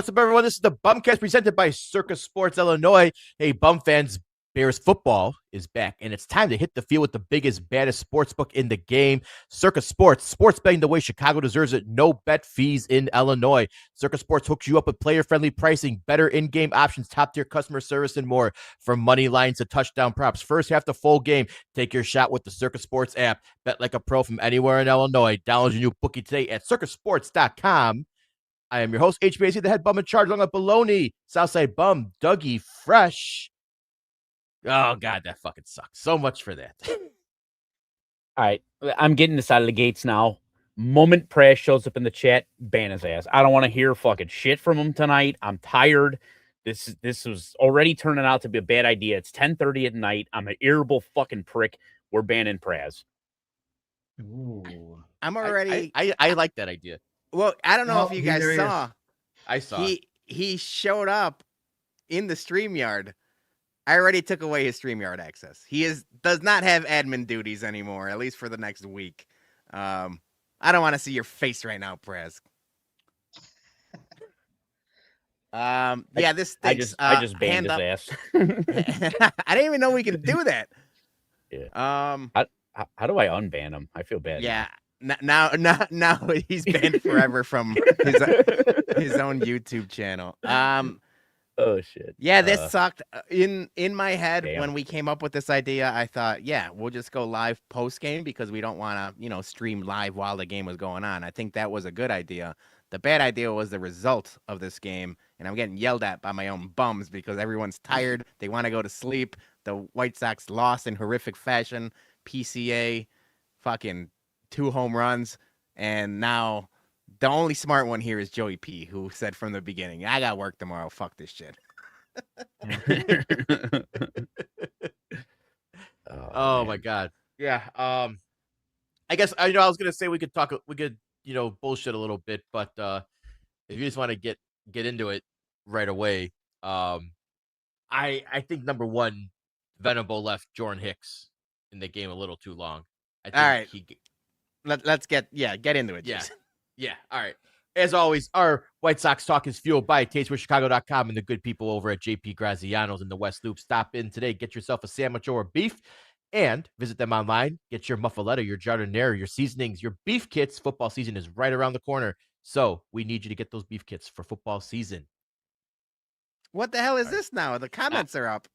What's up, everyone? This is the BumCast presented by Circa Sports Illinois. Hey, Bum fans, Bears football is back, and it's time to hit the field with the biggest, baddest sports book in the game. Circa Sports, sports betting the way Chicago deserves it. No bet fees in Illinois. Circa Sports hooks you up with player-friendly pricing, better in-game options, top-tier customer service, and more. From money lines to touchdown props, first half to full game. Take your shot with the Circa Sports app. Bet like a pro from anywhere in Illinois. Download your new bookie today at circasports.com. I am your host, HBAC, the head bum in charge, along with Baloney, Southside Bum, Dougie Fresh. Oh, God, that fucking sucks. So much for that. All right, I'm getting this out of the gates now. Moment Press shows up in the chat, ban his ass. I don't want to hear fucking shit from him tonight. I'm tired. This was already turning out to be a bad idea. It's 10:30 at night. I'm an irritable fucking prick. We're banning Praz. Ooh. I'm already. I like that idea. Well, I don't know Well, if you here guys he is. saw. I saw. He showed up in the StreamYard. I already took away his StreamYard access. He does not have admin duties anymore, at least for the next week. I don't want to see your face right now, Prez. Yeah, this stinks. I just banned his ass. I didn't even know we could do that. Yeah. How do I unban him? I feel bad. Yeah. Now he's banned forever from his own YouTube channel. Oh shit. Yeah, this sucked. In my head, Damn. when we came up with this idea, I thought, yeah, we'll just go live post game because we don't want to, stream live while the game was going on. I think that was a good idea. The bad idea was the result of this game, and I'm getting yelled at by my own bums because everyone's tired. They want to go to sleep. The White Sox lost in horrific fashion. PCA, fucking 2 home runs, and now the only smart one here is Joey P, who said from the beginning, I got work tomorrow. Fuck this shit. Oh my God. Yeah. I guess I was gonna say we could bullshit a little bit, but if you just want to get into it right away, I think number one, Venable left Jordan Hicks in the game a little too long. I think All right. he Let's get into it. Yeah. Jason. Yeah. All right. As always, our White Sox talk is fueled by TasteWithChicago.com and the good people over at JP Graziano's in the West Loop. Stop in today, get yourself a sandwich or a beef, and visit them online. Get your muffaletta, your giardiniera, your seasonings, your beef kits. Football season is right around the corner, so we need you to get those beef kits for football season. What the hell is this now? The comments are up.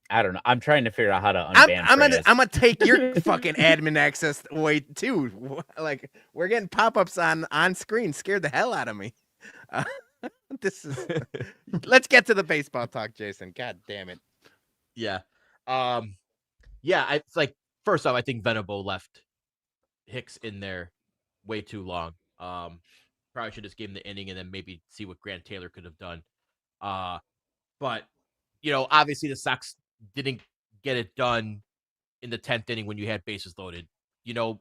I don't know. I'm trying to figure out how to unban Praz. I'm gonna take your fucking admin access away too. Like, we're getting pop-ups on screen. Scared the hell out of me. Let's get to the baseball talk, Jason. God damn it. Yeah. It's like, first off, I think Venable left Hicks in there way too long. Probably should just give him the inning and then maybe see what Grant Taylor could have done. But obviously the Sox didn't get it done in the 10th inning when you had bases loaded.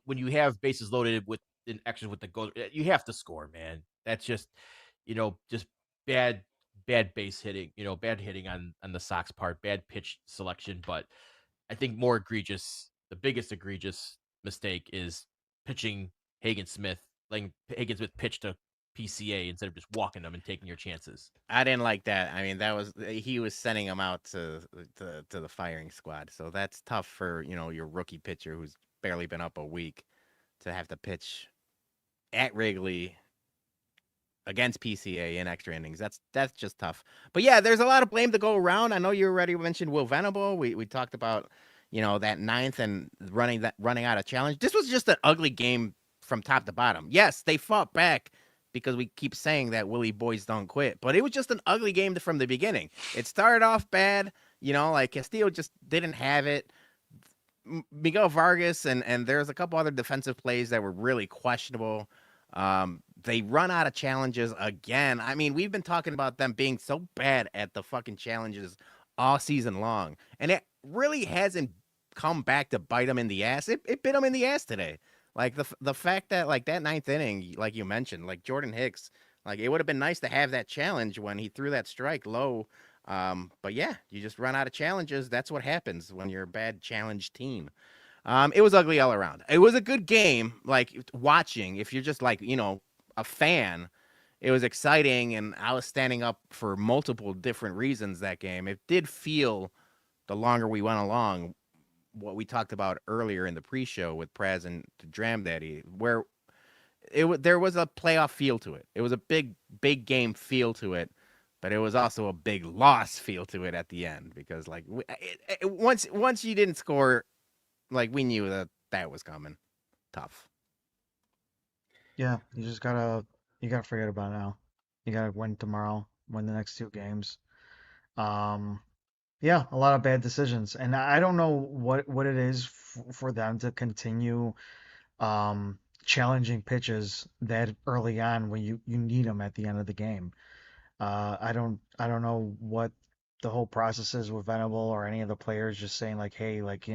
When you have bases loaded with an action with the goal, you have to score, man. That's just, just bad base hitting, bad hitting on the Sox part, bad pitch selection. But I think the biggest egregious mistake is pitching Hagen Smith, letting Hagen Smith pitch to PCA instead of just walking them and taking your chances. I didn't like that. I mean, he was sending him out to the firing squad. So that's tough for, your rookie pitcher who's barely been up a week to have to pitch at Wrigley against PCA in extra innings. That's just tough. But yeah, there's a lot of blame to go around. I know you already mentioned Will Venable. We talked about, that 9th and running out of challenge. This was just an ugly game from top to bottom. Yes, they fought back, because we keep saying that Willie boys don't quit. But it was just an ugly game from the beginning. It started off bad, like Castillo just didn't have it. Miguel Vargas and there's a couple other defensive plays that were really questionable. They run out of challenges again. I mean, we've been talking about them being so bad at the fucking challenges all season long. And it really hasn't come back to bite them in the ass. It bit them in the ass today. Like the fact that like that 9th inning, like you mentioned, like Jordan Hicks, like it would have been nice to have that challenge when he threw that strike low. But yeah, you just run out of challenges. That's what happens when you're a bad challenge team. It was ugly all around. It was a good game, like watching. If you're just like, a fan, it was exciting, and I was standing up for multiple different reasons that game. It did feel, the longer we went along, what we talked about earlier in the pre-show with Praz and Dram Daddy, where there was a playoff feel to it. It was a big game feel to it, but it was also a big loss feel to it at the end, because like once you didn't score, like we knew that was coming. Tough. Yeah, you gotta forget about it now. You gotta win tomorrow, win the next 2 games. Um, yeah, a lot of bad decisions, and I don't know what it is for them to continue challenging pitches that early on when you need them at the end of the game. I don't know what the whole process is with Venable or any of the players just saying like, hey, like,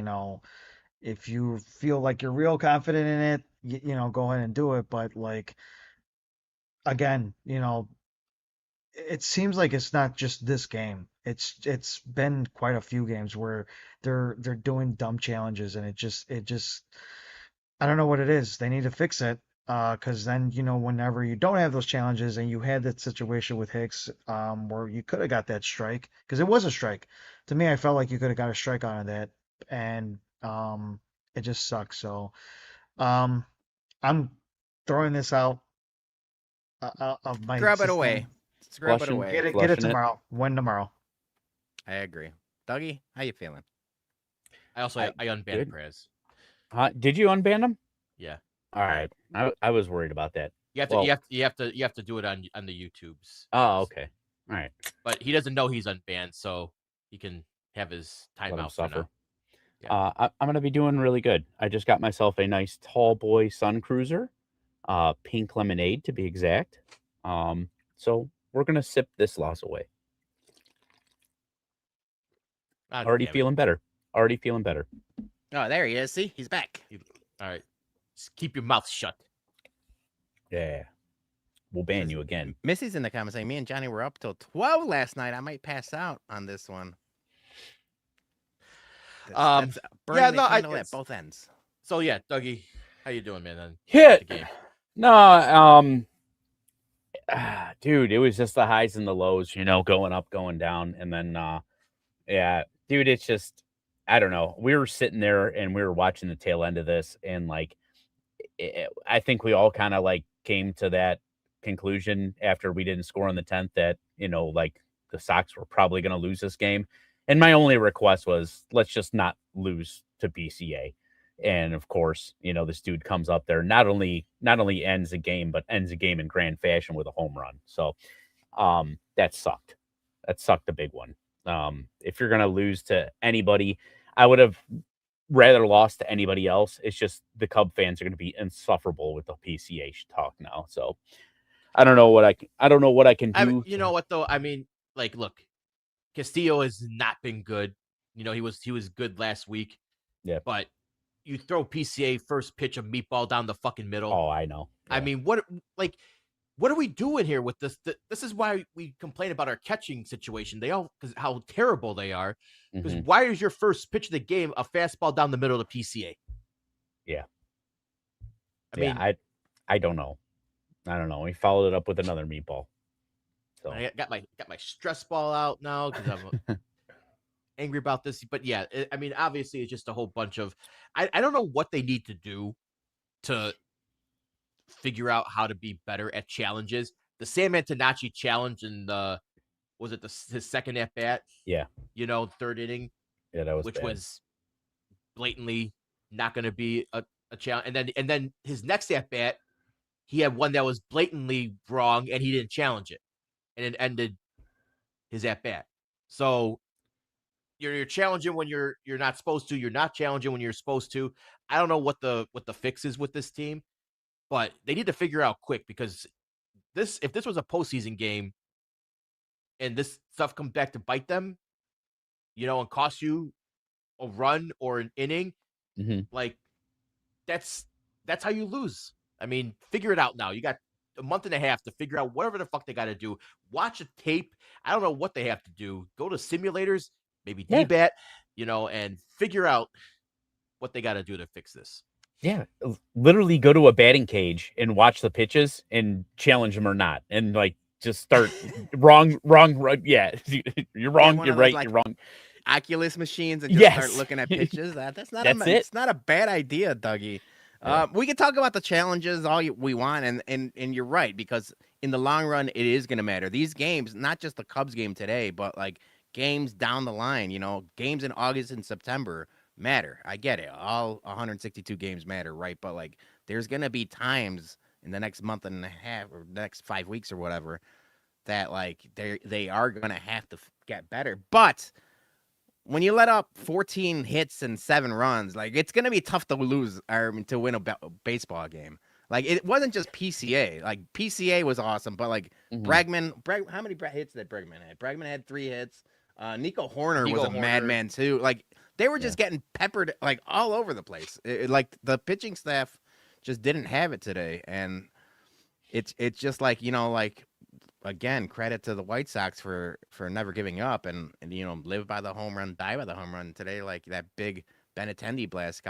if you feel like you're real confident in it, go ahead and do it. But like, again, it seems like it's not just this game. It's been quite a few games where they're doing dumb challenges, and it just I don't know what it is. They need to fix it. Because then, whenever you don't have those challenges, and you had that situation with Hicks, where you could have got that strike, because it was a strike. To me, I felt like you could have got a strike out of that, and it just sucks. So, um, I'm throwing this out of my Scrub it system. away. Scrub it Flushing. away. Get it Flushing it. tomorrow. Win tomorrow. I agree. Dougie, how you feeling? I unbanned good. Prez. Did you unban him? Yeah. All right. I was worried about that. You have to Well- you have to do it on the YouTubes. Oh, okay. All right. But he doesn't know he's unbanned, so he can have his Let him timeout for suffer. now. I'm going to be doing really good. I just got myself a nice tall boy Sun Cruiser, pink lemonade to be exact. So we're going to sip this loss away. God Already damn it. feeling better. Already feeling better. Oh, there he is. See, he's back. All right. Just keep your mouth shut. Yeah. We'll ban you again. Missy's in the comments saying, me and Johnny were up till 12 last night. I might pass out on this one. That's burning yeah, the no, candle at both ends. So yeah, Dougie, how you doing, man? Then Yeah. the game. No, dude, it was just the highs and the lows, going up, going down. And then, yeah, dude, it's just, I don't know. We were sitting there and we were watching the tail end of this. And like, I think we all kind of like came to that conclusion after we didn't score in the 10th that, like the Sox were probably going to lose this game. And my only request was, let's just not lose to BCA. And of course, this dude comes up there, not only ends the game, but ends the game in grand fashion with a home run. So that sucked. That sucked a big one. If you're gonna lose to anybody, I would have rather lost to anybody else. It's just the Cub fans are gonna be insufferable with the PCA talk now. So I don't know what I can do. I mean, you know what though? I mean, like, look, Castillo has not been good. He was good last week. Yeah. But you throw PCA first pitch of meatball down the fucking middle. Oh, I know. Yeah. I mean, what are we doing here with this? This is why we complain about our catching situation. Because how terrible they are. Because why is your first pitch of the game a fastball down the middle of the PCA? Yeah. I mean, I don't know. I don't know. He followed it up with another meatball. So I got my stress ball out now because I'm angry about this. But yeah, I mean, obviously, it's just a whole bunch of. I don't know what they need to do to figure out how to be better at challenges. The Sam Antonacci challenge in his second at bat? Yeah. Third inning. Yeah, that was which bad. was blatantly not going to be a challenge. And then his next at bat, he had one that was blatantly wrong, and he didn't challenge it, and it ended his at bat. So you're challenging when you're not supposed to. You're not challenging when you're supposed to. I don't know what the fix is with this team, but they need to figure out quick, because if this was a postseason game and this stuff comes back to bite them, and cost you a run or an inning, like that's how you lose. I mean, figure it out now. You got a month and a half to figure out whatever the fuck they got to do. Watch a tape. I don't know what they have to do. Go to simulators, maybe DBAT, and figure out what they got to do to fix this. Yeah, literally go to a batting cage and watch the pitches and challenge them or not, and like just start wrong. Yeah, you're Get wrong. one You're of those right. like You're wrong. Oculus machines and just start Yes, looking at pitches. That's not that's it. it's not a bad idea, Dougie. Yeah. We can talk about the challenges we want, and you're right, because in the long run, it is going to matter. These games, not just the Cubs game today, but like games down the line, games in August and September matter. I get it. All 162 games matter, right? But like, there's going to be times in the next month and a half or next 5 weeks or whatever that like they are going to have to get better. But when you let up 14 hits and 7 runs, like it's going to be tough to lose or to win a baseball game. Like it wasn't just PCA. Like PCA was awesome, but like Bregman, how many hits did Bregman had? Bregman had 3 hits. Nico Horner was a madman too. Like they were just getting peppered like all over the place. Like the pitching staff just didn't have it today, and it's just like like again, credit to the White Sox for never giving up and live by the home run, die by the home run today. Like that big Benintendi blast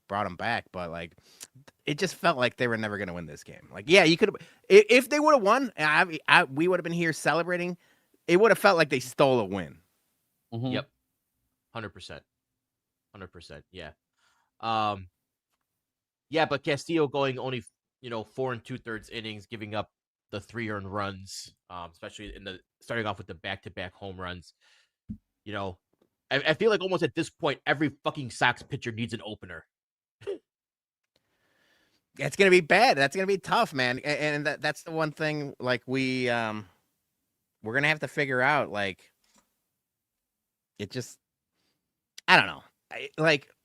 brought him back, but like it just felt like they were never going to win this game. Like, yeah, you could have, if they would have won, we would have been here celebrating. It would have felt like they stole a win. Yep, 100%, 100%. Yeah, yeah, but Castillo going only 4 2/3 innings, giving up the 3 earned runs, especially in the starting off with the back-to-back home runs. I feel like almost at this point, every fucking Sox pitcher needs an opener. It's gonna be bad. That's gonna be tough, man. And that's the one thing. Like we're gonna have to figure out. Like it just, I don't know.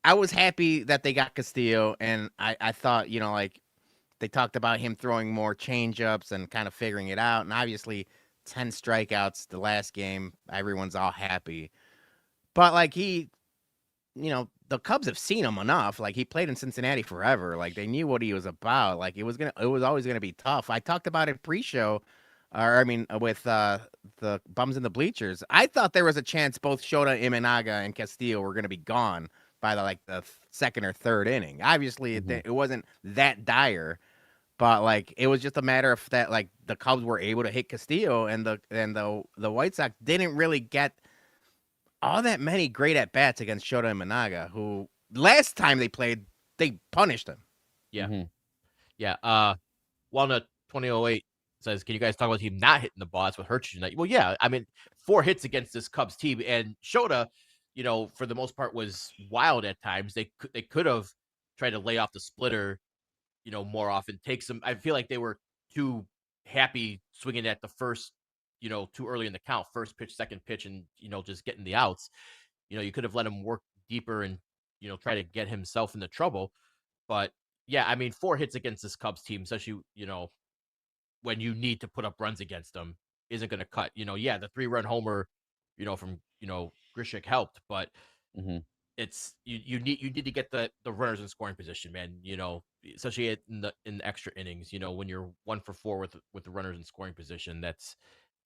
I was happy that they got Castillo, and I thought like they talked about him throwing more changeups and kind of figuring it out. And obviously, 10 strikeouts the last game, everyone's all happy. But like the Cubs have seen him enough. Like he played in Cincinnati forever. Like they knew what he was about. Like it was always gonna be tough. I talked about it pre-show, with the bums in the bleachers. I thought there was a chance both Shota Imanaga and Castillo were gonna be gone by the second or third inning. Obviously, it wasn't that dire, but like it was just a matter of that. Like the Cubs were able to hit Castillo, and the White Sox didn't really get all that many great at bats against Shota Imanaga, who last time they played, they punished him. Yeah. Yeah. Walnut 2008 says, "Can you guys talk about him not hitting the ball? That's what hurts you tonight." Well, yeah. I mean, 4 hits against this Cubs team, and Shota, for the most part, was wild at times. They could have tried to lay off the splitter, more often. Take some. I feel like they were too happy swinging at the first, too early in the count, first pitch, second pitch, and just getting the outs. You could have let him work deeper and try to get himself into trouble. But yeah, I mean, 4 hits against this Cubs team, especially when you need to put up runs against them, isn't going to cut. Yeah, the 3-run homer, from Grishik helped, but it's you need to get the runners in scoring position, man. Especially in the extra innings. When you're 1 for 4 with the runners in scoring position, it's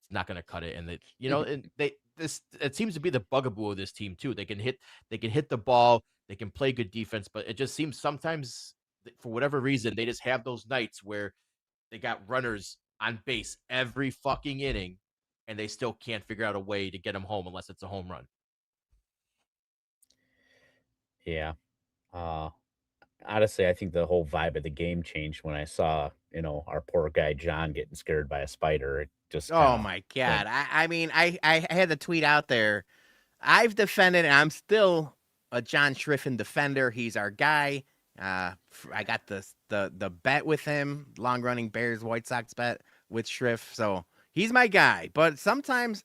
not going to cut it. And and it seems to be the bugaboo of this team too. They can hit the ball, they can play good defense, but it just seems sometimes for whatever reason they just have those nights where they got runners on base every fucking inning, and they still can't figure out a way to get them home unless it's a home run. Yeah. Honestly, I think the whole vibe of the game changed when I saw, our poor guy John getting scared by a spider. It just Oh my God. I mean, I had the tweet out there. I've defended, and I'm still a John Schriffen defender. He's our guy. I got the bet with him, long running Bears White Sox bet with Schriff. So he's my guy. But sometimes,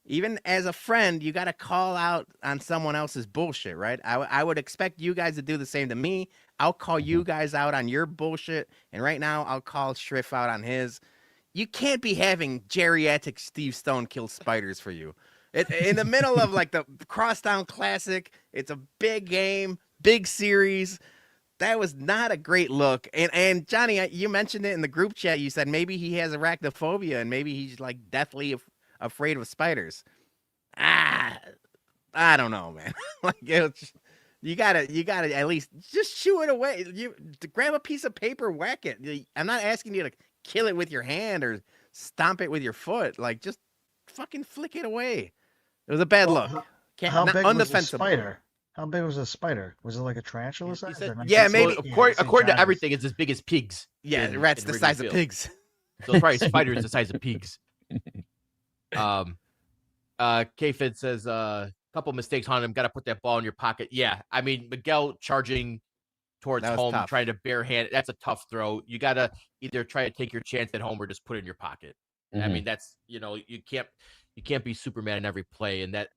even as a friend, you got to call out on someone else's bullshit, right? I would expect you guys to do the same to me. I'll call you guys out on your bullshit. And right now, I'll call Schriff out on his. You can't be having geriatric Steve Stone kill spiders for you. In the middle of like the Crosstown Classic, it's a big game, big series. That was not a great look. And Johnny, you mentioned it in the group chat. You said maybe he has arachnophobia and maybe he's like deathly afraid of spiders. I don't know, man. Like You gotta at least just shoo it away. You grab a piece of paper, whack it. I'm not asking you to kill it with your hand or stomp it with your foot. Like, just fucking flick it away. It was a bad Well, look. how Not big was the undefensible. spider? How big was the spider? Was it like a tarantula He size? said, or yeah, 19 maybe- Well, St. according to John's? everything, it's as big as pigs. Yeah, in- rats in the Wrigley size of Field. pigs. So it's probably spiders the size of pigs. K-Fid says, couple mistakes on him. Got to put that ball in your pocket. Yeah, I mean, Miguel charging towards That was home, tough. trying to barehand. That's a tough throw. You got to either try to take your chance at home or just put it in your pocket. I mean, that's, you can't be Superman in every play. And that,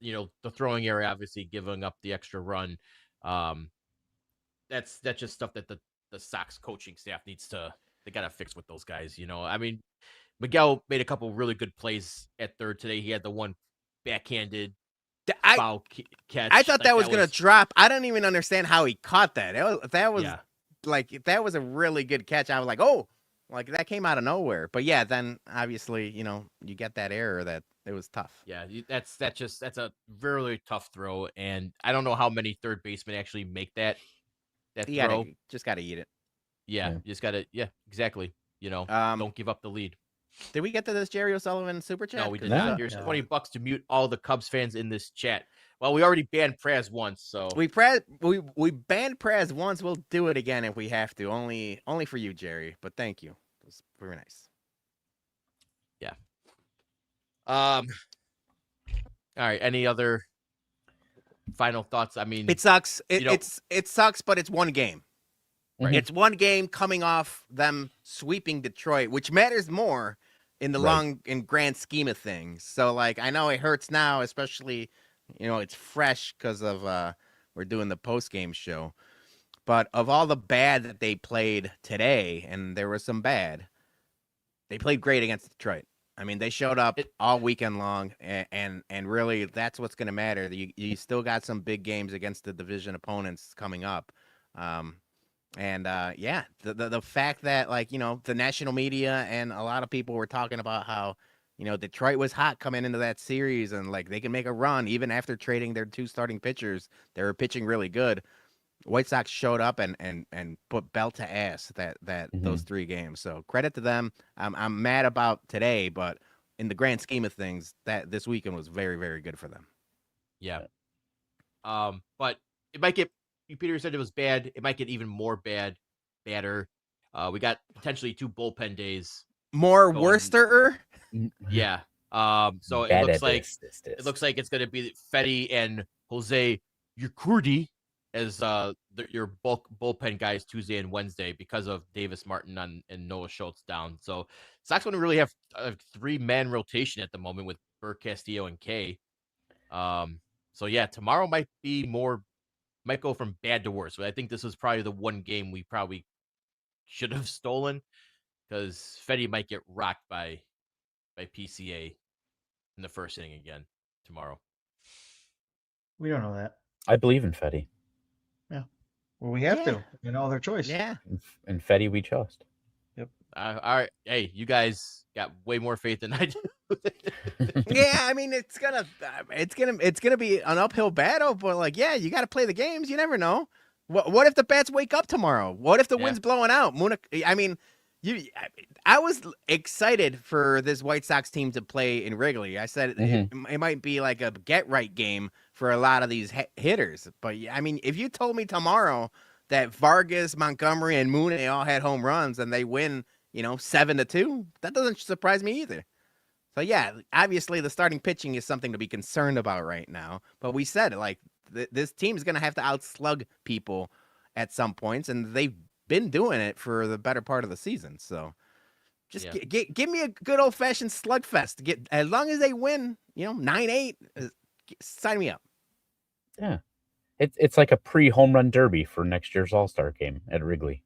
the throwing area, obviously giving up the extra run. That's just stuff that the Sox coaching staff they got to fix with those guys. I mean, Miguel made a couple really good plays at third today. He had the one backhanded foul catch. I thought that was gonna drop. I don't even understand how he caught that. That was Yeah. like, that was a really good catch. I was like, oh, like that came out of nowhere. But yeah, then obviously, you get that error that it was tough. Yeah, that's a really tough throw, and I don't know how many third basemen actually make that You throw. just gotta eat it. Yeah, you just gotta. Yeah, exactly. Don't give up the lead. Did we get to this Jerry O'Sullivan super chat? No, we did 'Cause, not. Here's $20 to mute all the Cubs fans in this chat. Well, we already banned Praz once, so we banned Praz once. We'll do it again if we have to. Only for you, Jerry. But thank you. It was very nice. Yeah. All right. Any other final thoughts? I mean, It sucks. It sucks, but it's one game. Right. It's one game coming off them sweeping Detroit, which matters more in the long and grand scheme of things. So, like, I know it hurts now, especially, it's fresh because of we're doing the post-game show. But of all the bad that they played today, and there was some bad, they played great against Detroit. I mean, they showed up all weekend long, and really that's what's going to matter. You still got some big games against the division opponents coming up. The fact that, like, the national media and a lot of people were talking about how, Detroit was hot coming into that series and, like, they can make a run even after trading their two starting pitchers. They were pitching really good. White Sox showed up and put belt to ass those 3 games. So credit to them. I'm mad about today, but in the grand scheme of things, that this weekend was very, very good for them. Yeah. But it might get. Peter said it was bad. It might get even more badder. We got potentially 2 bullpen days. More worster. Yeah. So it looks like it's going to be Fetty and Jose Urquidy as your bullpen guys Tuesday and Wednesday because of Davis Martin and Noah Schultz down. So Sox going to really have a 3-man rotation at the moment with Burke, Castillo, and Kay. So yeah, tomorrow might go from bad to worse. But I think this was probably the one game we probably should have stolen because Fetty might get rocked by PCA in the first inning again tomorrow. We don't know that. I believe in Fetty. Yeah. Well, we have to. No other choice. Yeah. In Fetty, we trust. Yep. All right. Hey, you guys got way more faith than I do. Yeah, I mean, it's gonna be an uphill battle, but, like, yeah, you got to play the games. You never know. What if the bats wake up tomorrow? What if the wind's blowing out? I mean, I was excited for this White Sox team to play in Wrigley. I said it might be like a get right game for a lot of these hitters. But I mean, if you told me tomorrow that Vargas, Montgomery, and Mooney all had home runs and they win, 7-2, that doesn't surprise me either. So yeah, obviously the starting pitching is something to be concerned about right now. But we said, like, this team is going to have to outslug people at some points, and they've been doing it for the better part of the season. So just give me a good old fashioned slugfest. As long as they win, 9-8, sign me up. Yeah, it's like a pre-home run derby for next year's All-Star game at Wrigley.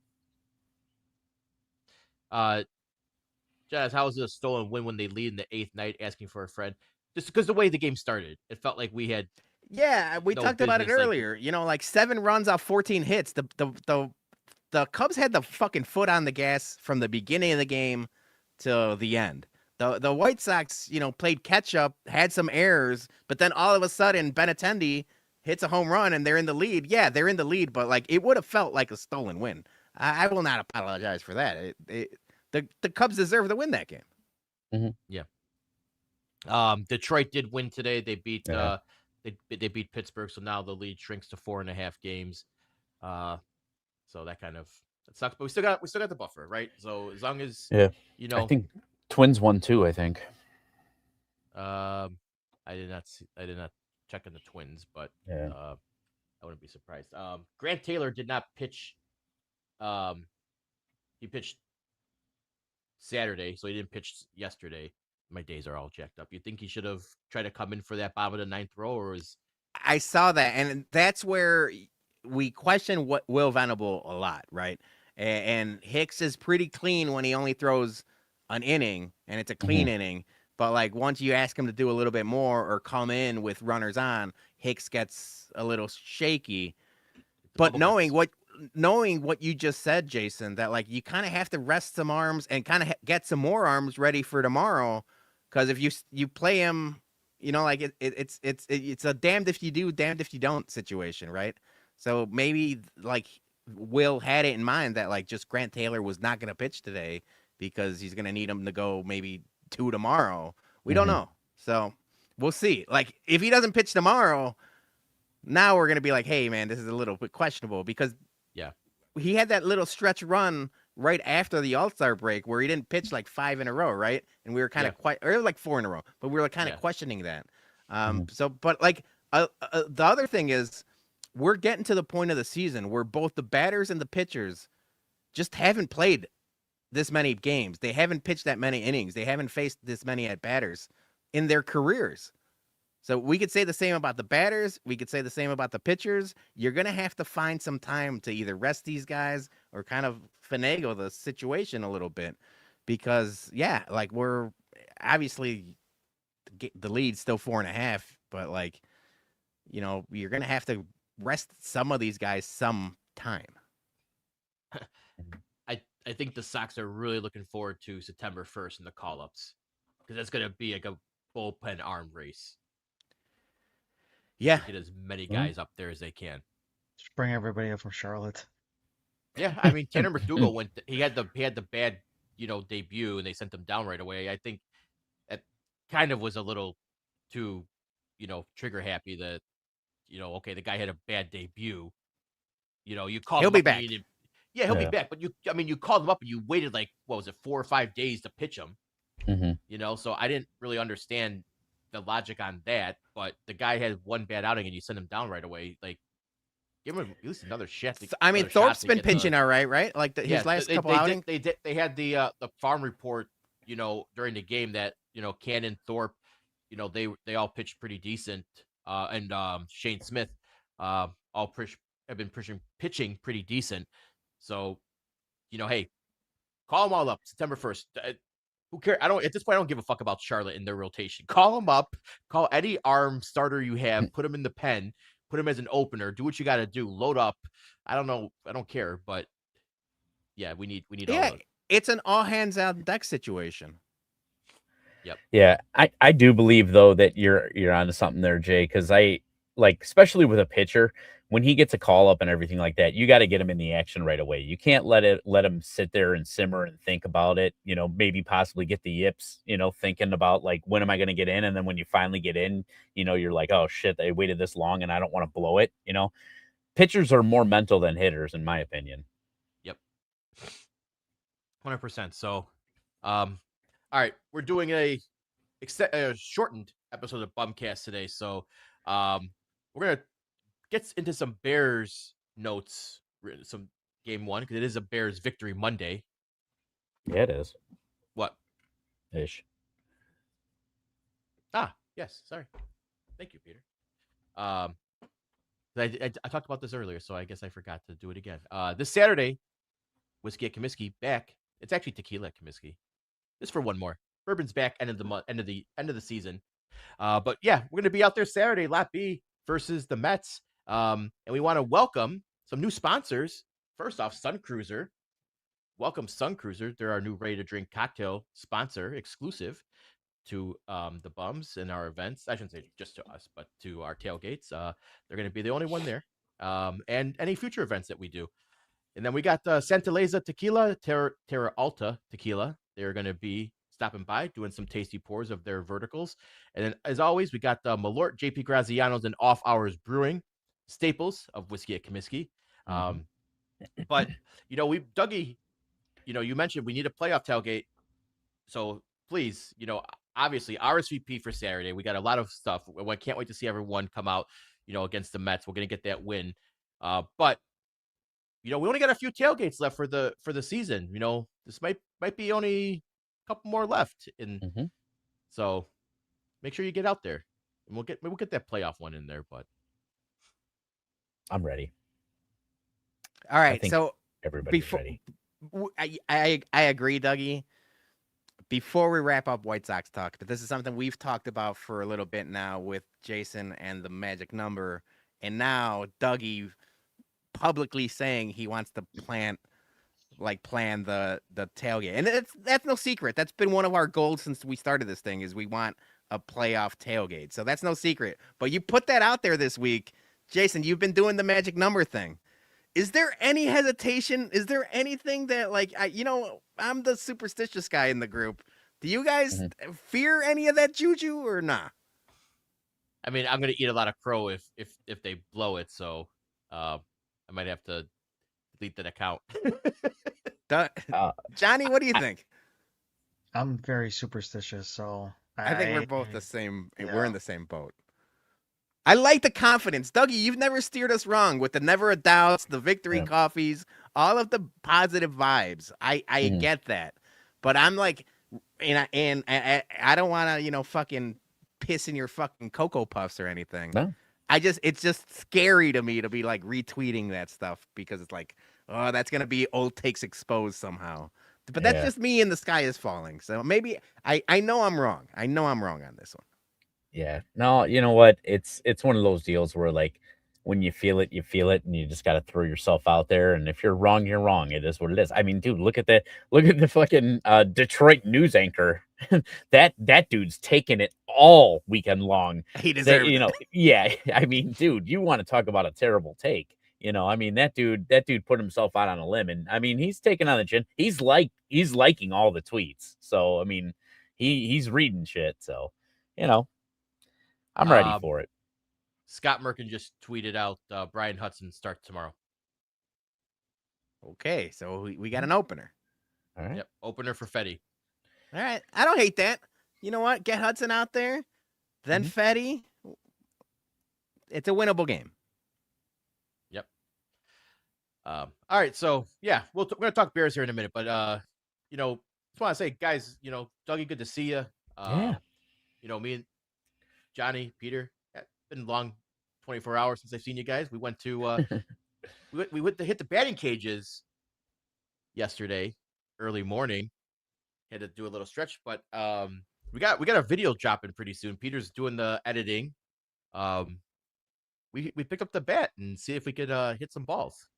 Jazz, how was it a stolen win when they lead in the 8th night, asking for a friend? Just because the way the game started, it felt like we had. Yeah, we talked about it earlier. Like 7 runs off 14 hits. The Cubs had the fucking foot on the gas from the beginning of the game to the end. The White Sox, played catch up, had some errors, but then all of a sudden Benintendi, hits a home run and they're in the lead. Yeah, they're in the lead, but like it would have felt like a stolen win. I will not apologize for that. The Cubs deserve to win that game. Detroit did win today. They beat Yeah. they beat Pittsburgh, so now the lead shrinks to 4.5 games. So that sucks, but we still got the buffer, right? So as long as Yeah. you I think Twins won too. I think. I did not check on the Twins, but Yeah. I wouldn't be surprised. Grant Taylor did not pitch. He pitched Saturday, so he didn't pitch yesterday. My days are all jacked up. You think he should have tried to come in for that bottom of the ninth row, or is I saw that, and that's where we question what Will Venable a lot, right? And Hicks is pretty clean when he only throws an inning, and it's a clean inning. But like once you ask him to do a little bit more or come in with runners on, Hicks gets a little shaky. But knowing what you just said, Jason, that like you kind of have to rest some arms and kind of get some more arms ready for tomorrow, because if you play him, like it's a damned if you do, damned if you don't situation, right? So maybe like Will had it in mind that like just Grant Taylor was not going to pitch today because he's going to need him to go maybe 2 tomorrow. We don't know, so we'll see. Like if he doesn't pitch tomorrow, now we're going to be like, hey, man, this is a little bit questionable because he had that little stretch run right after the All-Star break where he didn't pitch like 5 in a row, right? And we were kind of or like 4 in a row, but we were kind of questioning that. So, but like the other thing is we're getting to the point of the season where both the batters and the pitchers just haven't played this many games. They haven't pitched that many innings. They haven't faced this many at batters in their careers. So we could say the same about the batters. We could say the same about the pitchers. You're going to have to find some time to either rest these guys or kind of finagle the situation a little bit because, like we're obviously the lead's still 4.5, but like, you're going to have to rest some of these guys some time. I think the Sox are really looking forward to September 1st and the call-ups because that's going to be like a bullpen arm race. Yeah. Get as many guys up there as they can. Just bring everybody up from Charlotte. Yeah, I mean Tanner McDougal he had the bad, debut and they sent him down right away. I think that kind of was a little too, trigger happy that, okay, the guy had a bad debut. You called He'll him be up back. He'll be back, but you called him up and you waited like what was it, 4 or 5 days to pitch him. So I didn't really understand the logic on that, but the guy had one bad outing and you send him down right away. Like, give him at least another shot. I mean, Thorpe's been pinching all right? Like his last couple outings. They had the farm report, during the game that Cannon, Thorpe, they all pitched pretty decent, and Shane Smith, all have been pitching pretty decent. So, hey, call them all up September 1st. Who cares? At this point, I don't give a fuck about Charlotte in their rotation. Call them up. Call any arm starter you have. Put them in the pen. Put him as an opener. Do what you got to do. Load up. I don't know. I don't care. But yeah, we need all of it. It's an all hands on deck situation. Yep. Yeah, I do believe though that you're onto something there, Jay, because I especially with a pitcher, when he gets a call up and everything like that, you got to get him in the action right away. You can't let him sit there and simmer and think about it, maybe possibly get the yips, thinking about like, when am I going to get in? And then when you finally get in, you're like, oh shit, they waited this long and I don't want to blow it. Pitchers are more mental than hitters, in my opinion. Yep. 100%. So, all right, we're doing a shortened episode of BumCast today. So, we're going to get into some Bears notes, some game one, because it is a Bears victory Monday. Yeah, it is. What? Ish. Yes. Sorry. Thank you, Peter. I talked about this earlier, so I guess I forgot to do it again. This Saturday, Whiskey at Comiskey back. It's actually Tequila at Comiskey. Just for one more. Bourbon's back end of the month, end of the season. But yeah, we're gonna be out there Saturday, Lot B versus the Mets. And we want to welcome some new sponsors. First off, Sun Cruiser. Welcome Sun Cruiser. They're our new ready to drink cocktail sponsor, exclusive. to the Bums and our events. I shouldn't say just to us, but to our tailgates. They're going to be the only one there. And any future events that we do. And then we got Santa Leza Tequila, Terra Alta Tequila. They're going to be stopping by, doing some tasty pours of their verticals. And then, as always, we got Malort, JP Graziano's, and Off Hours Brewing, staples of Whiskey at Comiskey. But, Dougie, you mentioned we need a playoff tailgate. So please, obviously RSVP for Saturday. We got a lot of stuff. I can't wait to see everyone come out, against the Mets. We're going to get that win. But we only got a few tailgates left for the season. This might be only a couple more left, and so make sure you get out there, and we'll get that playoff one in there. But I'm ready. All right, so everybody's ready. I agree, Dougie. Before we wrap up White Sox talk, but this is something we've talked about for a little bit now with Jason and the magic number, and now Dougie publicly saying he wants to plan the tailgate. And that's no secret. That's been one of our goals since we started this thing, is we want a playoff tailgate. So that's no secret. But you put that out there this week. Jason, you've been doing the magic number thing. Is there any hesitation? Is there anything that, I'm the superstitious guy in the group. Do you guys fear any of that juju or not? I mean, I'm going to eat a lot of crow if they blow it. So, I might have to delete that account. Johnny, what do you think? I'm very superstitious, so I think we're both the same. Yeah. We're in the same boat. I like the confidence. Dougie, you've never steered us wrong with the never a doubts, the victory coffees, all of the positive vibes. I get that. But I'm like, and I don't want to, fucking piss in your fucking Cocoa Puffs or anything. No. It's just scary to me to be like retweeting that stuff, because it's like, oh, that's going to be old takes exposed somehow. But that's just me and the sky is falling. So maybe I know I'm wrong. I know I'm wrong on this one. Yeah. No, you know what? It's one of those deals where, like, when you feel it, and you just got to throw yourself out there. And if you're wrong, you're wrong. It is what it is. I mean, dude, look at that. Look at the fucking Detroit news anchor. that dude's taking it all weekend long. He deserves it. Yeah. I mean, dude, you want to talk about a terrible take. I mean, that dude put himself out on a limb, and I mean, he's taking on the chin. He's liking all the tweets. So, I mean, he's reading shit. So, I'm ready for it. Scott Merkin just tweeted out Brian Hudson starts tomorrow. Okay, so we got an opener. All right. Yep, opener for Fetty. All right, I don't hate that. You know what? Get Hudson out there, then Fetty. It's a winnable game. Yep. All right, so yeah, we're gonna talk Bears here in a minute, but just want to say, guys, Dougie, good to see you. Yeah. Me and Johnny, Peter, it's been long 24 hours since I've seen you guys. We went to we went to hit the batting cages yesterday, early morning. Had to do a little stretch, but we got a video dropping pretty soon. Peter's doing the editing. We picked up the bat and see if we could hit some balls.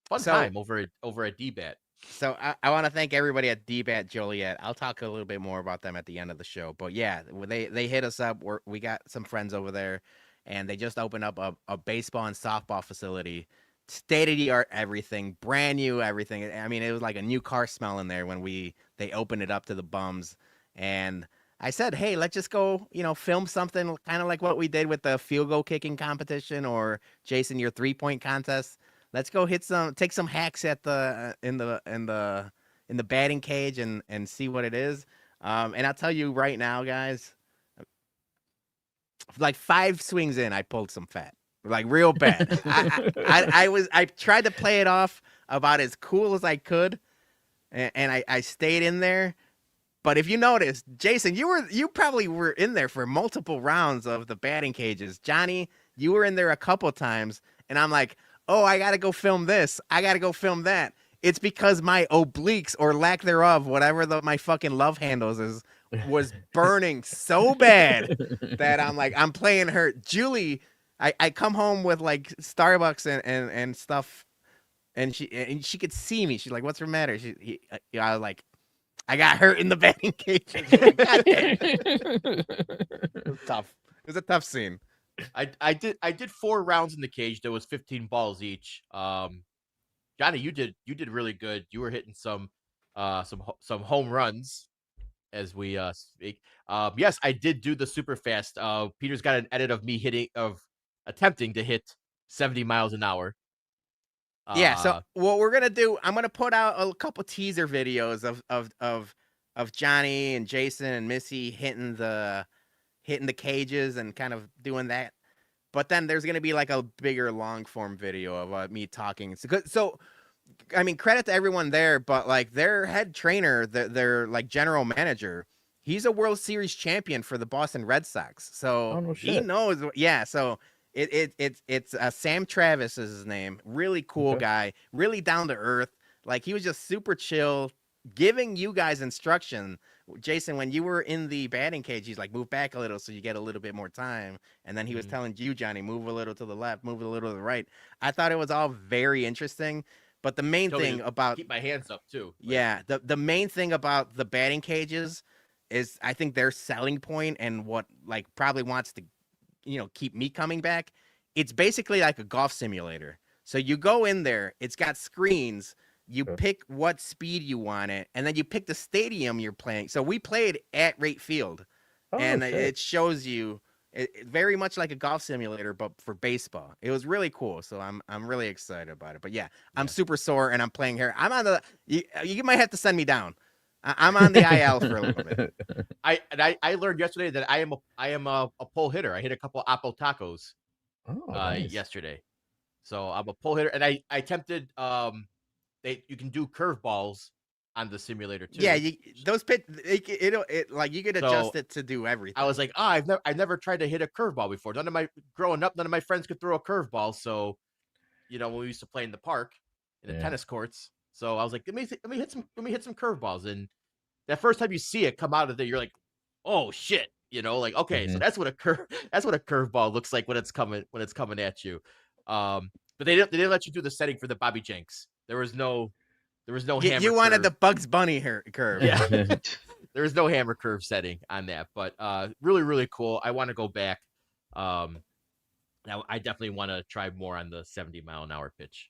Fun time over at D-Bat. So I want to thank everybody at D-Bat Joliet. I'll talk a little bit more about them at the end of the show. But yeah, they hit us up. We got some friends over there, and they just opened up a baseball and softball facility. State-of-the-art everything, brand new everything. I mean, it was like a new car smell in there when they opened it up to the Bums. And I said, hey, let's just go, film something kind of like what we did with the field goal kicking competition, or Jason, your 3-point contest. Let's go take some hacks at in the batting cage and see what it is. And I'll tell you right now, guys, like 5 swings in, I pulled some fat, like real bad. I tried to play it off about as cool as I could, and I stayed in there. But if you notice, Jason, you probably were in there for multiple rounds of the batting cages. Johnny, you were in there a couple times, and I'm like, oh, I got to go film this. I got to go film that. It's because my obliques, or lack thereof, whatever my fucking love handles was burning so bad that I'm like, I'm playing her. Julie, I come home with like Starbucks and stuff, and she could see me. She's like, what's the matter? I was like, I got hurt in the batting cages. Like, God damn. It was tough. It was a tough scene. I did 4 rounds in the cage. There was 15 balls each. Johnny, you did really good. You were hitting some home runs as we speak. Yes, I did do the super fast. Peter's got an edit of me attempting to hit 70 miles an hour. Yeah, so what we're gonna do, I'm gonna put out a couple teaser videos of Johnny and Jason and Missy hitting the cages and kind of doing that. But then there's gonna be like a bigger long form video of me talking. So I mean, credit to everyone there, but like their head trainer, their like general manager, he's a World Series champion for the Boston Red Sox. So Oh, no he shit. knows. Yeah. So it's Sam Travis is his name. Really cool Okay. guy. Really down to earth. Like he was just super chill, giving you guys instruction. Jason, when you were in the batting cage, he's like, move back a little so you get a little bit more time. And then he was telling you, Johnny, move a little to the left, move a little to the right. I thought it was all very interesting. But the main Told me thing to about keep my hands up too. Like, yeah, the main thing about the batting cages is I think their selling point and what like probably wants to keep me coming back. It's basically like a golf simulator. So you go in there, it's got screens, you Okay. pick what speed you want it, and then you pick the stadium you're playing. So we played at Rate Field, Oh, and shit. it shows you very much like a golf simulator, but for baseball. It was really cool, so I'm really excited about it. But yeah, I'm super sore and I'm playing here. I'm on the. You might have to send me down. I'm on the IL for a little bit. I learned yesterday that I am a pull hitter. I hit a couple apple tacos Oh, nice. yesterday, so I'm a pull hitter, and I attempted you can do curveballs on the simulator too. Yeah, those pit like you could adjust So it to do everything. I was like, I've never tried to hit a curveball before. Growing up, none of my friends could throw a curveball. So, when we used to play in the park, in the tennis courts. So I was like, let me hit some curveballs. And that first time you see it come out of there, you're like, oh shit, like okay, so that's what a curveball looks like when it's coming at you. But they didn't let you do the setting for the Bobby Jenks. There was no hammer. You wanted curve. the Bugs Bunny curve. Yeah. There was no hammer curve setting on that, but really, really cool. I want to go back. Now I definitely want to try more on the 70-mile-an-hour pitch.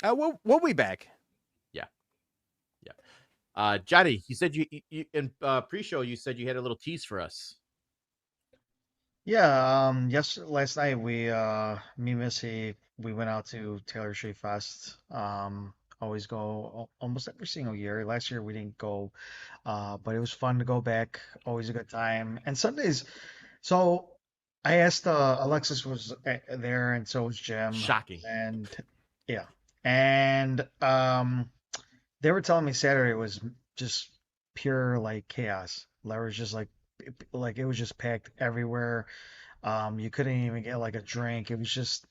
We'll be back. Yeah. Johnny, you said you in pre-show you said you had a little tease for us. Yeah, last night me and Missy, we went out to Taylor Street Fest. Always go almost every single year. Last year we didn't go, but it was fun to go back. Always a good time. And Sundays, so I asked, Alexis was there, and so was Jim, Shocking. and yeah, and they were telling me Saturday was just pure like chaos. There was just like it was just packed everywhere. You couldn't even get like a drink. It was just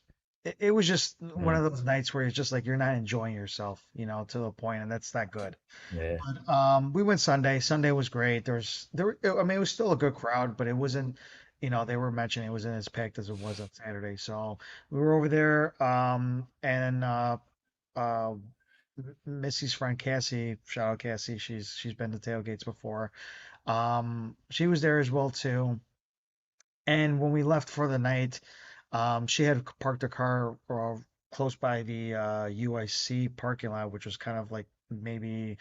one of those nights where it's just like you're not enjoying yourself, to the point, and that's not good. Yeah. But we went Sunday. Sunday was great. I mean, it was still a good crowd, but it wasn't, they were mentioning it wasn't as packed as it was on Saturday. So we were over there, and uh, Missy's friend Cassie, shout out Cassie, she's been to tailgates before. She was there as well too. And when we left for the night, she had parked her car close by the UIC parking lot, which was kind of like maybe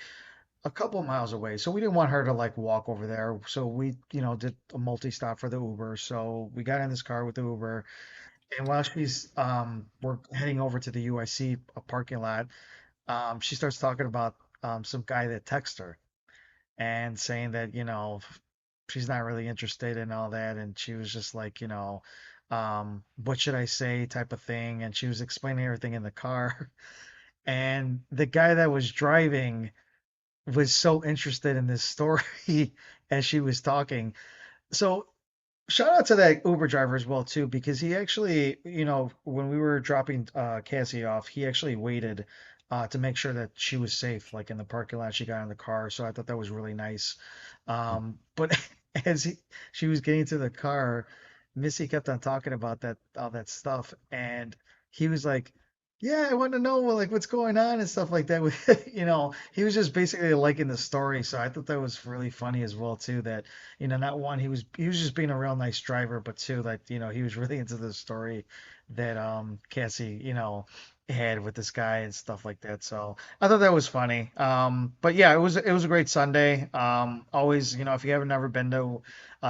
a couple miles away. So we didn't want her to like walk over there. So we, did a multi-stop for the Uber. So we got in this car with the Uber, and while we're heading over to the UIC parking lot, she starts talking about some guy that texted her and saying that, she's not really interested in all that. And she was just like, what should I say type of thing. And she was explaining everything in the car. And the guy that was driving was so interested in this story as she was talking. So shout out to that Uber driver as well too, because he actually, when we were dropping Cassie off, he actually waited to make sure that she was safe, like in the parking lot. She got in the car, so I thought that was really nice. But as she was getting to the car, Missy kept on talking about that all that stuff, and he was like, Yeah, I want to know like what's going on and stuff like that. With he was just basically liking the story, so I thought that was really funny as well too. That not one he was just being a real nice driver, but two that he was really into the story that Cassie had with this guy and stuff like that. So I thought that was funny. But yeah, it was a great Sunday. Always if you haven't never been to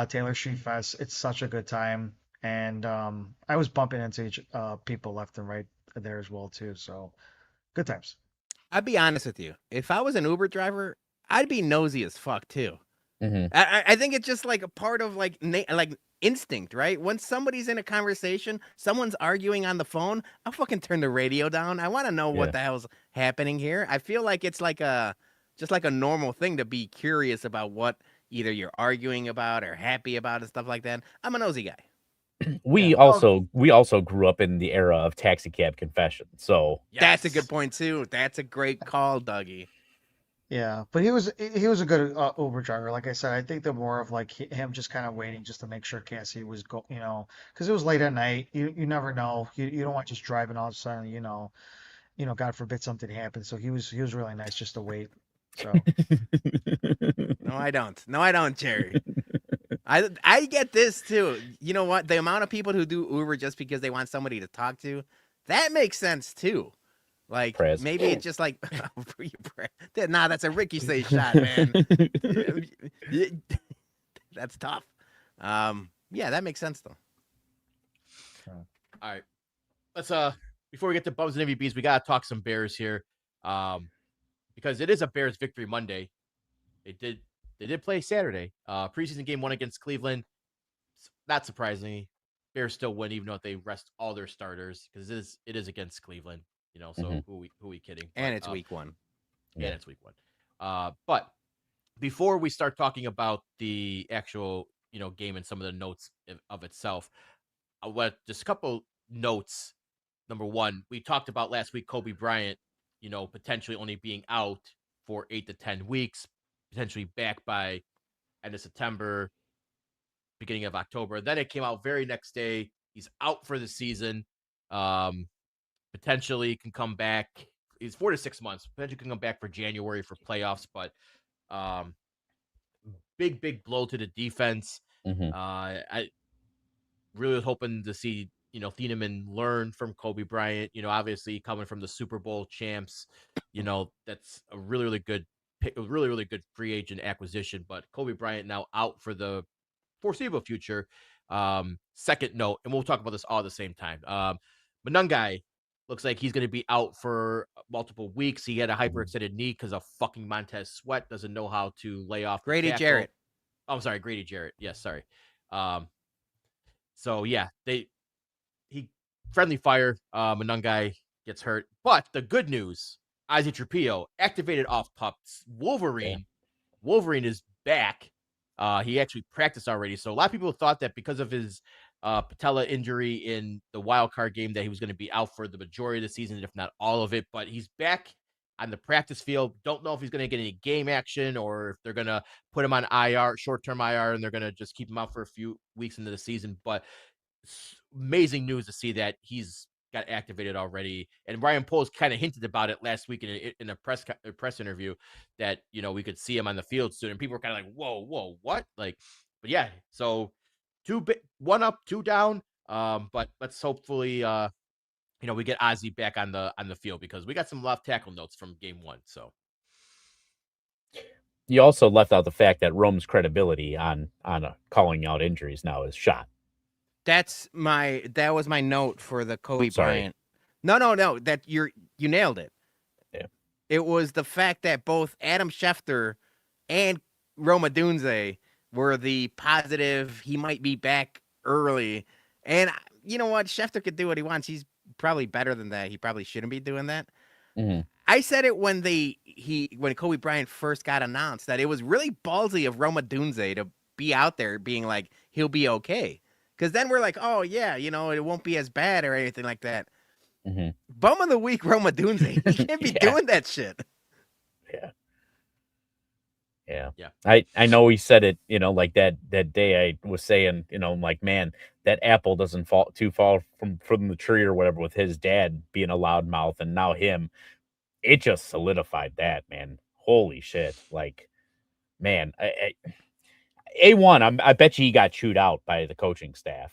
Taylor Street Fest, it's such a good time. And I was bumping into people left and right there as well too. So good times. I'd be honest with you. If I was an Uber driver, I'd be nosy as fuck too. Mhm. I think it's just like a part of like like instinct, right? When somebody's in a conversation, someone's arguing on the phone, I'll fucking turn the radio down. I want to know Yeah. what the hell's happening here. I feel like it's like just like a normal thing to be curious about what either you're arguing about or happy about and stuff like that. I'm a nosy guy. We Yeah. also grew up in the era of taxi cab confession. So That's a good point too. That's a great call, Dougie. Yeah, but he was a good Uber driver. Like I said, I think they're more of like him just kind of waiting just to make sure Cassie was because it was late at night. You never know. You don't want just driving all of a sudden. God forbid something happened. So he was really nice just to wait. So No, I don't. No, I don't, Jerry. I get this too. You know what? The amount of people who do Uber just because they want somebody to talk to, that makes sense too. Like Prez. maybe it's just like nah, that's a Ricky say shot, man. That's tough. Yeah, that makes sense though. All right. Let's before we get to bums and MVPs, we gotta talk some Bears here. Because it is a Bears victory Monday. They did play Saturday. Preseason game 1 against Cleveland. Not surprisingly, Bears still win, even though they rest all their starters, because it is against Cleveland. So who we kidding? And it's week 1. Yeah, it's week 1. But before we start talking about the actual game and some of the notes of itself, just a couple notes. Number one, we talked about last week Kobe Bryant, potentially only being out for 8 to 10 weeks, potentially back by end of September, beginning of October. Then it came out very next day. He's out for the season. Potentially can come back. He's 4 to 6 months. Potentially can come back for January for playoffs, but big blow to the defense. I really was hoping to see Thieneman learn from Kobe Bryant. Obviously coming from the Super Bowl champs. That's a really good pick, a really good free agent acquisition. But Kobe Bryant now out for the foreseeable future. Second note, and we'll talk about this all at the same time. Manungai looks like he's going to be out for multiple weeks. He had a hyperextended knee because of fucking Montez Sweat doesn't know how to lay off. Grady tackle. Jarrett. Oh, I'm sorry, Grady Jarrett. Yes, sorry. So yeah, he friendly fire. Manungai gets hurt, but the good news: Isaac Trujillo activated off pups. Wolverine is back. He actually practiced already. So a lot of people thought that because of his patella injury in the wild card game that he was going to be out for the majority of the season, if not all of it. But he's back on the practice field. Don't know if he's going to get any game action or if they're going to put him on IR, short-term IR, and they're going to just keep him out for a few weeks into the season. But amazing news to see that he's got activated already. And Ryan Poles kind of hinted about it last week in a press interview that, we could see him on the field soon. And people were kind of like, whoa, what? But yeah, so 1 up, 2 down. But let's hopefully, we get Ozzy back on the field because we got some left tackle notes from game 1. So you also left out the fact that Rome's credibility on calling out injuries now is shot. That was my note for the Kobe Sorry. Bryant. No, that you nailed it. Yeah. It was the fact that both Adam Schefter and Roma Dunze were the positive he might be back early. And you know what? Schefter could do what he wants. He's probably better than that. He probably shouldn't be doing that. I said it when Kobe Bryant first got announced that it was really ballsy of Roma Dunze to be out there being like, he'll be okay. Because then we're like, oh, yeah, it won't be as bad or anything like that. Bum of the week, Roma Dunze. He can't be doing that shit. Yeah. Yeah. Yeah. I know he said it, like that day I was saying, like, man, that apple doesn't fall too far from the tree or whatever with his dad being a loudmouth and now him. It just solidified that, man. Holy shit. Like, man, A1, I bet you he got chewed out by the coaching staff.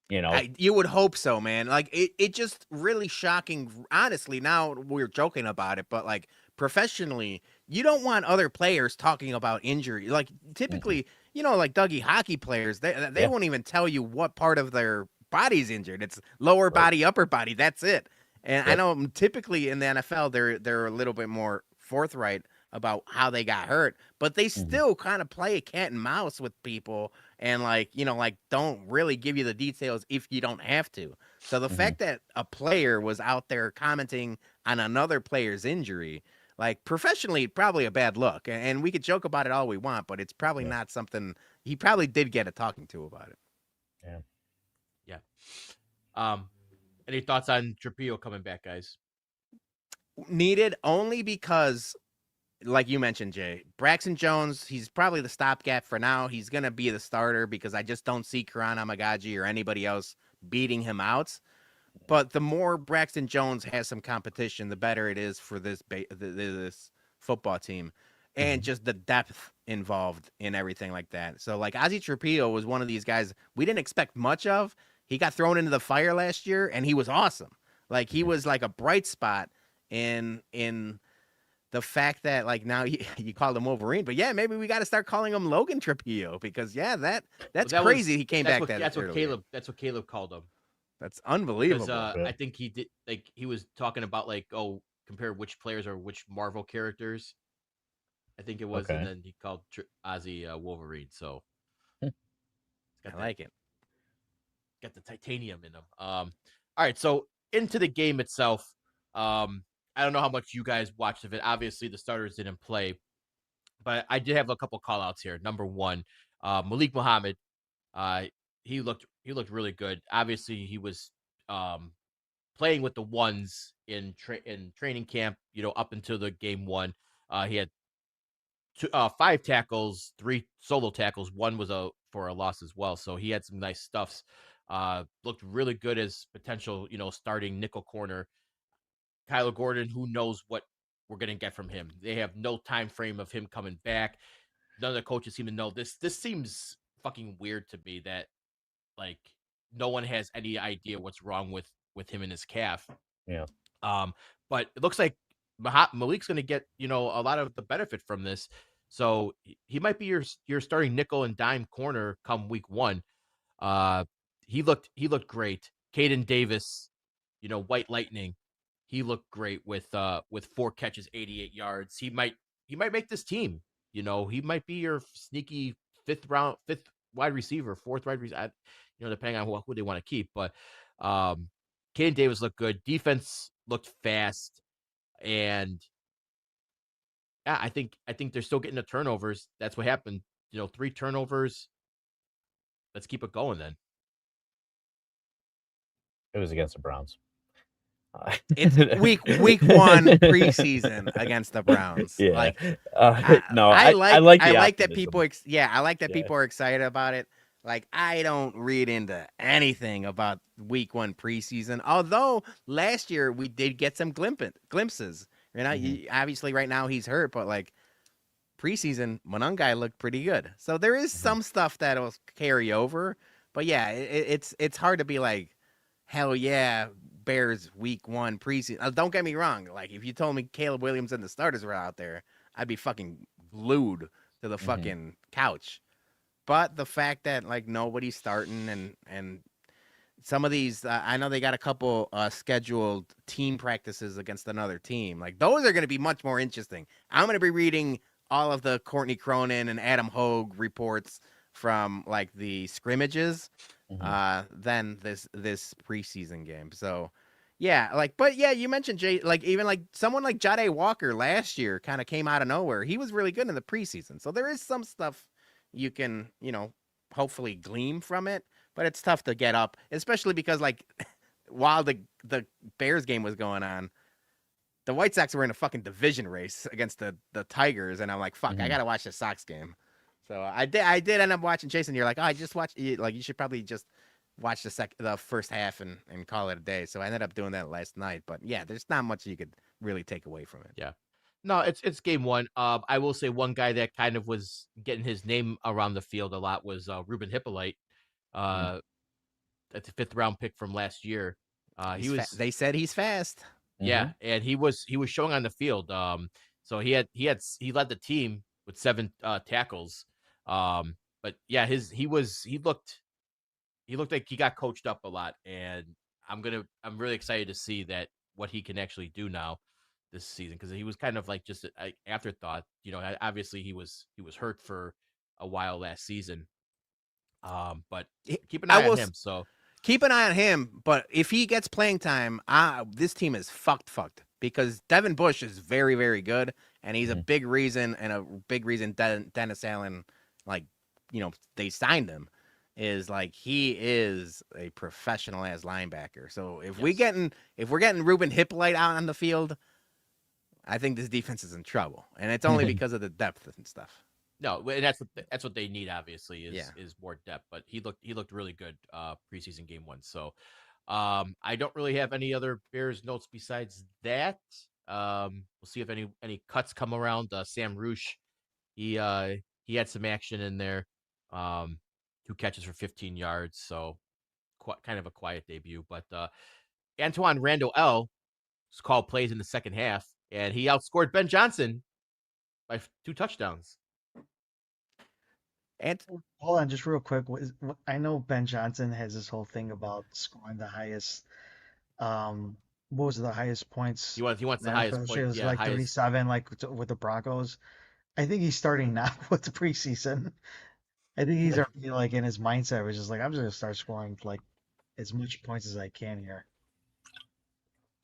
You would hope so, man. Like it just really shocking. Honestly, now we're joking about it, but like professionally, you don't want other players talking about injury. Like typically, like Dougie hockey players, they Yeah. won't even tell you what part of their body's injured. It's lower body, upper body. That's it. And I Yep. know typically in the NFL, they're a little bit more forthright about how they got hurt, but they still kind of play cat and mouse with people and like don't really give you the details if you don't have to. So the fact that a player was out there commenting on another player's injury, like professionally, probably a bad look. And we could joke about it all we want, but it's probably not something he probably did get a talking to about it. Yeah. Any thoughts on Trapillo coming back, guys? Needed only because, like you mentioned, Jay, Braxton Jones, he's probably the stopgap for now. He's going to be the starter because I just don't see Karan Amagaji or anybody else beating him out. But the more Braxton Jones has some competition, the better it is for this football team and just the depth involved in everything like that. So, like, Ozzie Trapillo was one of these guys we didn't expect much of. He got thrown into the fire last year, and he was awesome. Like, he was like a bright spot in the fact that like now you called him Wolverine, but yeah, maybe we got to start calling him Logan Trapillo because that's crazy. He came back That's what early. Caleb called him. That's unbelievable. Because I think he did he was talking about like compare which players or which Marvel characters. I think it was, Okay. and then he called Ozzy Wolverine. So I like it. Got the titanium in him. All right, so into the game itself. I don't know how much you guys watched of it. Obviously, the starters didn't play, but I did have a couple call outs here. Number one, Malik Muhammad. He looked really good. Obviously, he was playing with the ones in training camp. Up until the game one, he had 5 tackles, 3 solo tackles. One was for a loss as well. So he had some nice stuffs. Looked really good as potential, starting nickel corner. Kyler Gordon, who knows what we're gonna get from him? They have no time frame of him coming back. None of the coaches seem to know this. This seems fucking weird to me that like no one has any idea what's wrong with him and his calf. Yeah. But it looks like Malik's going to get a lot of the benefit from this. So he might be your starting nickel and dime corner come week 1. He looked great. Caden Davis, White Lightning, he looked great with 4 catches, 88 yards. He might make this team. He might be your sneaky fifth wide receiver, 4th wide receiver. Depending on who they want to keep. But Caden Davis looked good. Defense looked fast, and yeah, I think they're still getting the turnovers. That's what happened. 3 turnovers. Let's keep it going then. It was against the Browns. It's week 1 preseason against the Browns. Yeah. Like, no, I like that optimism. people. I like that people are excited about it. Like, I don't read into anything about week 1 preseason. Although last year we did get some glimpses. Obviously right now he's hurt, but like preseason, Monangai looked pretty good. So there is some stuff that'll carry over. But yeah, it's hard to be like, hell yeah, Bears week 1 preseason. Don't get me wrong. Like, if you told me Caleb Williams and the starters were out there, I'd be fucking glued to the fucking couch. But the fact that like nobody's starting and some of these, I know they got a couple scheduled team practices against another team. Like, those are going to be much more interesting. I'm going to be reading all of the Courtney Cronin and Adam Hogue reports from like the scrimmages than this preseason game. So yeah, like, but yeah, you mentioned Jay, like even like someone like Jade Walker last year kind of came out of nowhere. He was really good in the preseason. So there is some stuff you can, hopefully glean from it, but it's tough to get up, especially because like while the Bears game was going on, the White Sox were in a fucking division race against the Tigers, and I'm like, fuck, I gotta watch the Sox game. So I did end up watching. Jason, you're like, oh, I just watched. Like, you should probably just watch the first half and call it a day. So I ended up doing that last night. But yeah, there's not much you could really take away from it. Yeah. No, it's game one. I will say one guy that kind of was getting his name around the field a lot was Ruben Hippolyte. That's a 5th round pick from last year. They said he's fast. Yeah, and he was showing on the field. So he led the team with 7 tackles. But yeah, he looked like he got coached up a lot, and I'm really excited to see what he can actually do now this season, because he was kind of like just an afterthought. Obviously he was hurt for a while last season. But keep an eye on him. So keep an eye on him. But if he gets playing time, this team is fucked because Devin Bush is very, very good, and he's a big reason Dennis Allen, like, they signed him. Is like he is a professional ass linebacker. So if we're getting Ruben Hippolyte out on the field, I think this defense is in trouble, and it's only because of the depth and stuff. No, and that's what they need. Obviously, is more depth. But he looked really good preseason game 1. So I don't really have any other Bears notes besides that. We'll see if any cuts come around. Sam Roosh, he had some action in there. 2 catches for 15 yards, so kind of a quiet debut. But Antoine Randall L. called plays in the second half, and he outscored Ben Johnson by 2 touchdowns. And hold on, just real quick. I know Ben Johnson has this whole thing about scoring the highest. What was the highest points? He wants the highest point. It was like 37, like with the Broncos. I think he's starting now with the preseason. I think he's already like in his mindset, which is like, I'm just gonna start scoring like as much points as I can here.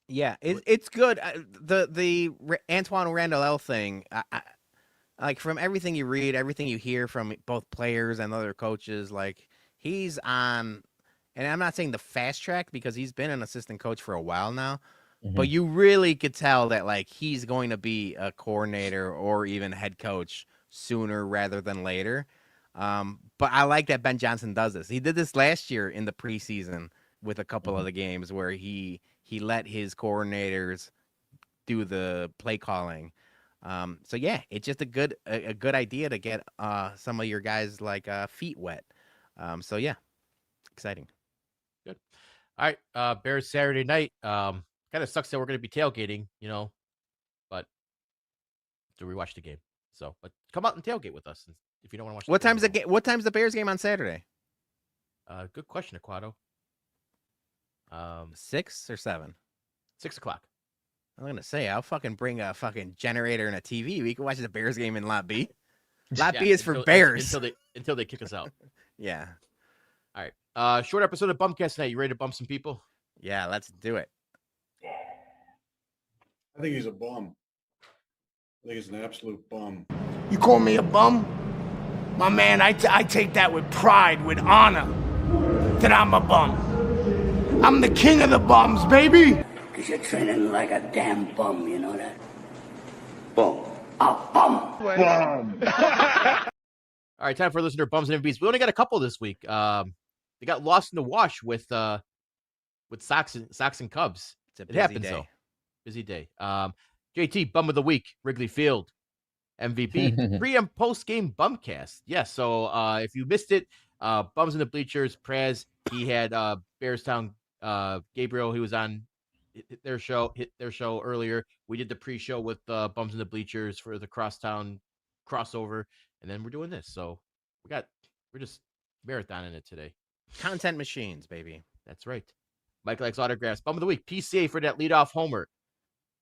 Yeah, it's good. The Antoine Randall L thing, like from everything you read, everything you hear from both players and other coaches, like he's on, and I'm not saying the fast track because he's been an assistant coach for a while now, but you really could tell that like he's going to be a coordinator or even head coach sooner rather than later. But I like that Ben Johnson does this. He did this last year in the preseason with a couple of the games where he let his coordinators do the play calling. So yeah, it's just a good idea to get some of your guys like feet wet. So yeah, exciting. Good. All right, Bears Saturday night. Kind of sucks that we're going to be tailgating, but to rewatch the game. So, but come out and tailgate with us if you don't want to watch. What time's the Bears game on Saturday? Good question, Aquato. 6 or 7? 6 o'clock. I'm gonna say I'll fucking bring a fucking generator and a TV. We can watch the Bears game in Lot B. Lot B is for Bears until they kick us out. Yeah. All right. Short episode of BumCast tonight. You ready to bump some people? Yeah, let's do it. I think he's a bum. I think he's an absolute bum. You call me a bum? My man, I take that with pride, with honor, that I'm a bum. I'm the king of the bums, baby. Because you're training like a damn bum, you know that? Bum. A bum. Bum. All right, time for listener bums and MVPs. We only got a couple this week. They got lost in the wash with Sox and Cubs. It happens though. Busy day. JT, bum of the week, Wrigley Field. MVP, pre and post game BumCast. Yeah, so if you missed it, Bums in the Bleachers, Prez, he had Bearstown Gabriel, he was on hit their show earlier. We did the pre-show with Bums in the Bleachers for the Crosstown crossover, and then we're doing this. So we're just marathoning it today. Content machines, baby. That's right. Mike likes autographs. Bum of the week, PCA for that leadoff homer.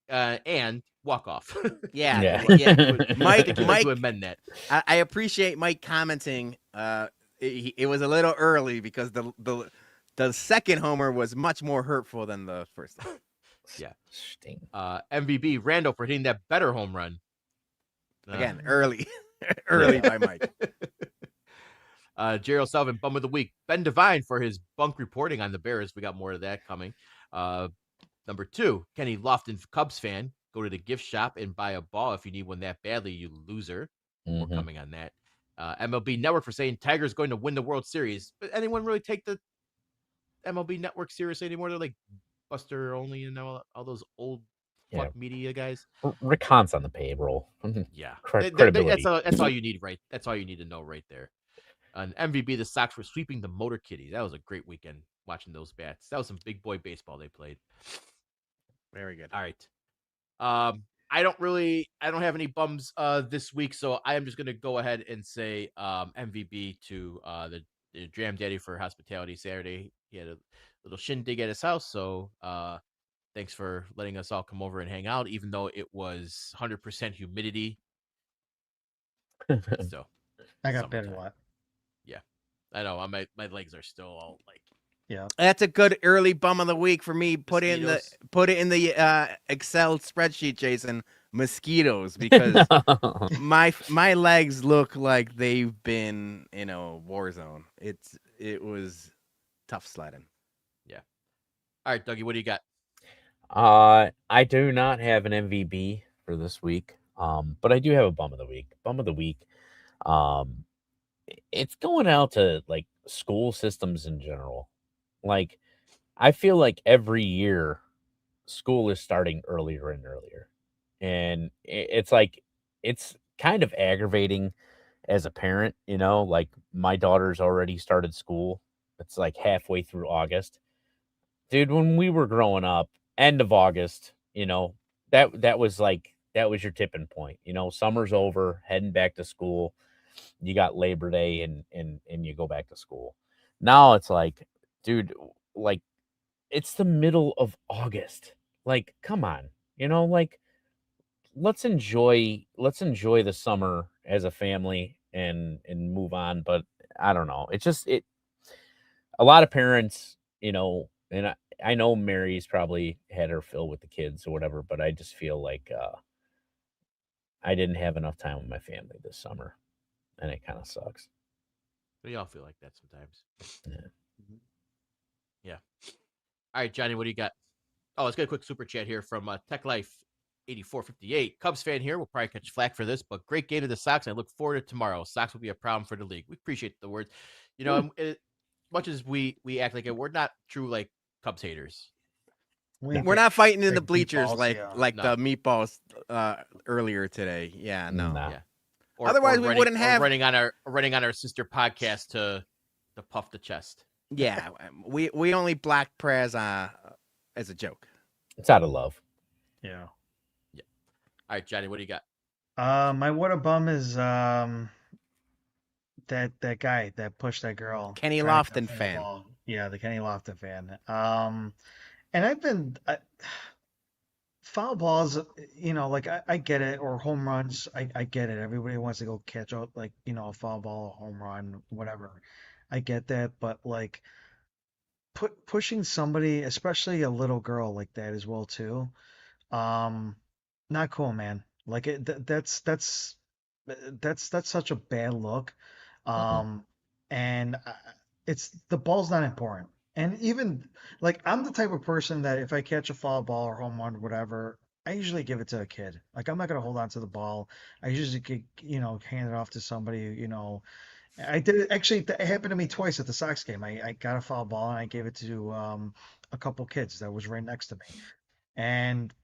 And walk off. Yeah. Mike to amend that. I appreciate Mike commenting. It was a little early because the second homer was much more hurtful than the first. Yeah. MVP Randall for hitting that better home run. Again, early by Mike. Gerald Sullivan, bum of the week. Ben Devine for his bunk reporting on the Bears. We got more of that coming. Number 2, Kenny Lofton, Cubs fan. Go to the gift shop and buy a ball if you need one that badly, you loser. More Mhm. coming on that. MLB Network for saying Tiger's going to win the World Series. But anyone really take the MLB Network seriously anymore? They're like Buster Only and all those old Yeah. fuck media guys. Rick Hahn's on the payroll. Yeah, Credibility. that's all you need, right? That's all you need to know right there. On MVB, the Sox were sweeping the Motor Kitties. That was a great weekend watching those bats. That was some big boy baseball they played. Very good. All right. I don't have any bums this week, so I am just gonna go ahead and say MVB to the Dram Daddy for hospitality Saturday. He had a little shindig at his house, so thanks for letting us all come over and hang out, even though it was 100% humidity. So I got bit a summertime. lot. Yeah, I know. My legs are still all like. Yeah. That's a good early bum of the week for me. Put it in the Excel spreadsheet, Jason. Mosquitoes, because my legs look like they've been in a war zone. It was tough sledding. Yeah. All right, Dougie, what do you got? I do not have an MVB for this week. But I do have a bum of the week. Bum of the week. It's going out to like school systems in general. Like, I feel like every year school is starting earlier and earlier. And it's like, it's kind of aggravating as a parent, like my daughter's already started school. It's like halfway through August. Dude, when we were growing up, end of August, that was your tipping point. Summer's over, heading back to school. You got Labor Day and you go back to school. Now it's like, dude, like it's the middle of August. Like, come on. Like let's enjoy the summer as a family and move on. But I don't know. It's just a lot of parents, and I know Mary's probably had her fill with the kids or whatever, but I just feel like I didn't have enough time with my family this summer, and it kind of sucks. We all feel like that sometimes. Yeah. Yeah. All right, Johnny, what do you got? Oh, let's get a quick super chat here from Tech Life 8458. Cubs fan here. We'll probably catch flack for this, but great game to the Sox. I look forward to tomorrow. Sox will be a problem for the league. We appreciate the words. Much as we act like it, we're not true like Cubs haters. We're not fighting in the bleachers meatballs, like No. the meatballs earlier today. Yeah, no. Nah. Yeah. Otherwise, we wouldn't have running on our sister podcast to puff the chest. Yeah, we only black Prez as a joke. It's out of love. Yeah. All right, Johnny, what do you got? My what a bum is that guy that pushed that girl. Kenny trying to Lofton defend the fan. ball. Yeah, the Kenny Lofton fan. And foul balls, like I get it, or home runs, I get it. Everybody wants to go catch up, like, a foul ball, a home run, whatever. I get that, but like pushing somebody, especially a little girl like that as well too, not cool, man. Like that's such a bad look. And it's the ball's not important. And even like I'm the type of person that if I catch a foul ball or home run or whatever, I usually give it to a kid. Like I'm not gonna hold on to the ball. I usually could, hand it off to somebody. I did it actually. It happened to me twice at the Sox game. I got a foul ball and I gave it to a couple kids that was right next to me. And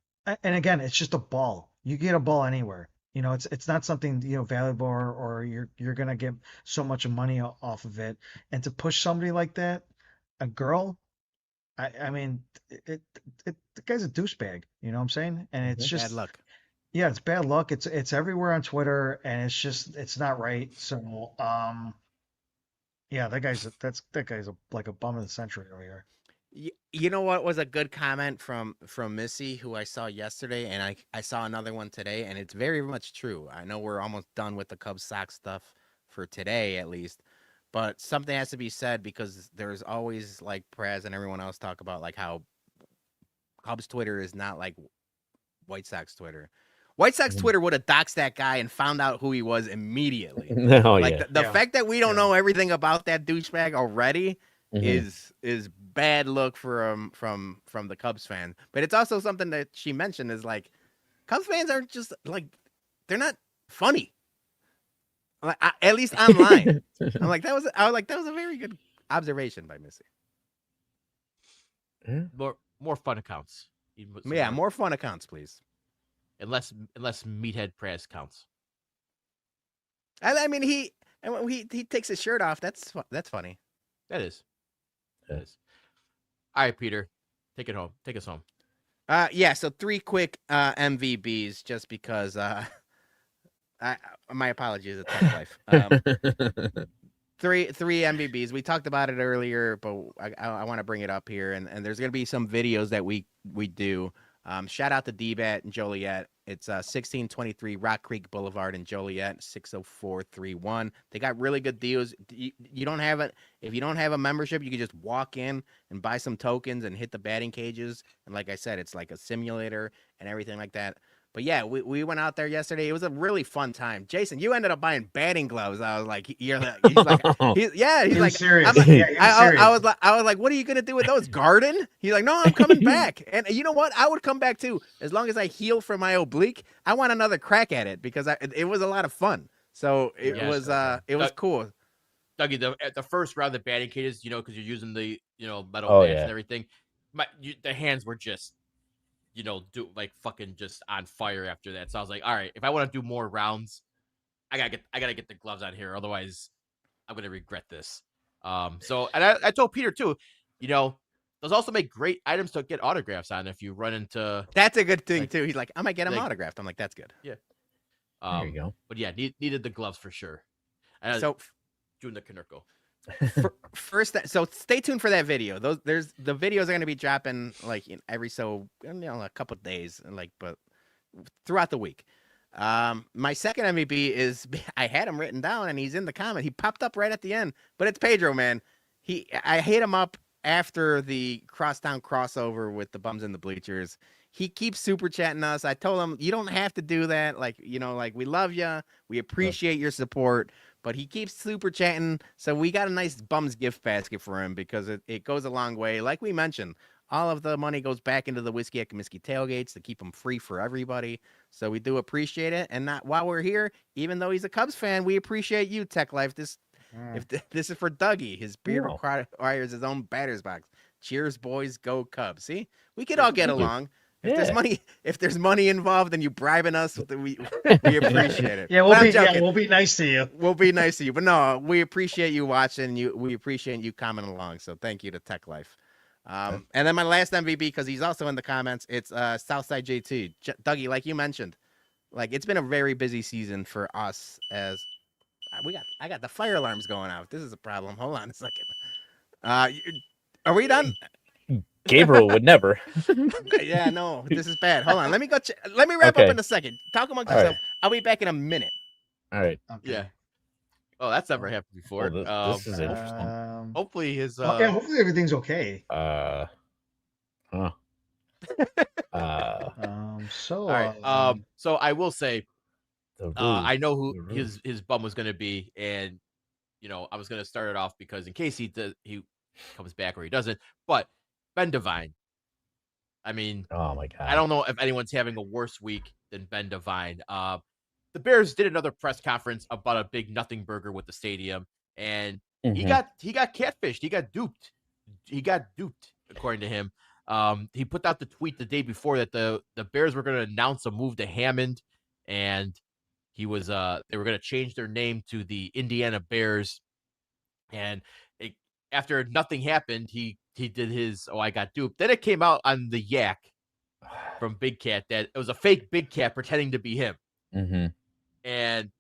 again, it's just a ball. You get a ball anywhere. It's not something valuable or you're gonna get so much money off of it. And to push somebody like that, a girl, I mean, the guy's a douchebag. You know what I'm saying? And it's just Bad luck. yeah, it's bad luck. It's everywhere on Twitter, and it's not right. So yeah, that guy's like a bum of the century over here. You know what was a good comment from Missy, who I saw yesterday, and I saw another one today, and it's very much true. I know we're almost done with the Cubs Sox stuff for today, at least, but something has to be said because there's always like Prez and everyone else talk about like how Cubs Twitter is not like White Sox Twitter. White Sox Twitter would have doxed that guy and found out who he was immediately. No, like yeah. the fact that we don't know everything about that douchebag already is bad look from the Cubs fan. But it's also something that she mentioned is like Cubs fans aren't just like they're not funny. Like, at least online. I was like that was a very good observation by Missy. More fun accounts. Yeah, more fun accounts, please. Unless Meathead Press counts. I mean, he takes his shirt off. That's funny. That is. That is. All right, Peter, take it home. Take us home. Yeah. So 3 quick MVBs, just because. My apologies, it's Tech Life. 3 MVBs. We talked about it earlier, but I want to bring it up here, and there's gonna be some videos that we do. Shout out to D-Bat and Joliet. It's 1623 Rock Creek Boulevard in Joliet, 60431. They got really good deals. You don't have it. If you don't have a membership, you can just walk in and buy some tokens and hit the batting cages. And like I said, it's like a simulator and everything like that. But yeah, we went out there yesterday. It was a really fun time. Jason, you ended up buying batting gloves. I was like, he's like, serious. I'm like, serious. I was like, what are you gonna do with those? Garden? He's like, no, I'm coming back. And you know what? I would come back too, as long as I heal from my oblique. I want another crack at it because it was a lot of fun. So it was cool. Dougie, the first round of batting cages, because you're using the metal bats and everything. The hands were just. Do like fucking just on fire after that. So I was like, all right, if I want to do more rounds, I gotta get the gloves on here. Otherwise, I'm gonna regret this. So I told Peter too, those also make great items to get autographs on if you run into. That's a good thing too. He's like, I might get them autographed. I'm like, that's good. Yeah. There you go. But yeah, needed the gloves for sure. So doing the Canerco. First, so stay tuned for that video. The videos are going to be dropping like every a couple of days, but throughout the week. My second MVP is I had him written down and he's in the comment. He popped up right at the end, but it's Pedro, man. I hit him up after the crosstown crossover with the Bums in the Bleachers. He keeps super chatting us. I told him you don't have to do that. Like we love you. We appreciate your support. But he keeps super chatting, so we got a nice Bums gift basket for him because it goes a long way. Like we mentioned, all of the money goes back into the Whiskey at Comiskey tailgates to keep them free for everybody. So we do appreciate it. And while we're here, even though he's a Cubs fan, we appreciate you, Tech Life. This is for Dougie. His beard requires his own batter's box. Cheers, boys. Go Cubs. See? We could all get along. If there's money involved and you bribing us, we appreciate it. Yeah, we'll be nice to you. We'll be nice to you. But no, we appreciate you watching. We appreciate you commenting along. So thank you to Tech Life. And then my last MVP, because he's also in the comments, it's Southside JT. Dougie, like you mentioned, like it's been a very busy season for us as I got the fire alarms going out. This is a problem. Hold on a second. Are we done? Gabriel would never. Yeah, no, this is bad. Hold on. Let me go. Let me wrap up in a second. Talk amongst yourself. Right. I'll be back in a minute. All right. Okay. Yeah. Oh, that's never happened before. This is interesting. Hopefully his. Hopefully everything's okay. Huh. So. All right. So I will say, I know who his bum was going to be, and I was going to start it off because in case he comes back or he doesn't, but. Ben Devine. I mean, oh my God. I don't know if anyone's having a worse week than Ben Devine. The Bears did another press conference about a big nothing burger with the stadium, and he got catfished. He got duped. According to him. He put out the tweet the day before that the Bears were going to announce a move to Hammond, and they were going to change their name to the Indiana Bears. And after nothing happened, he did his, I got duped. Then it came out on the Yak from Big Cat that it was a fake Big Cat pretending to be him. Mm-hmm. And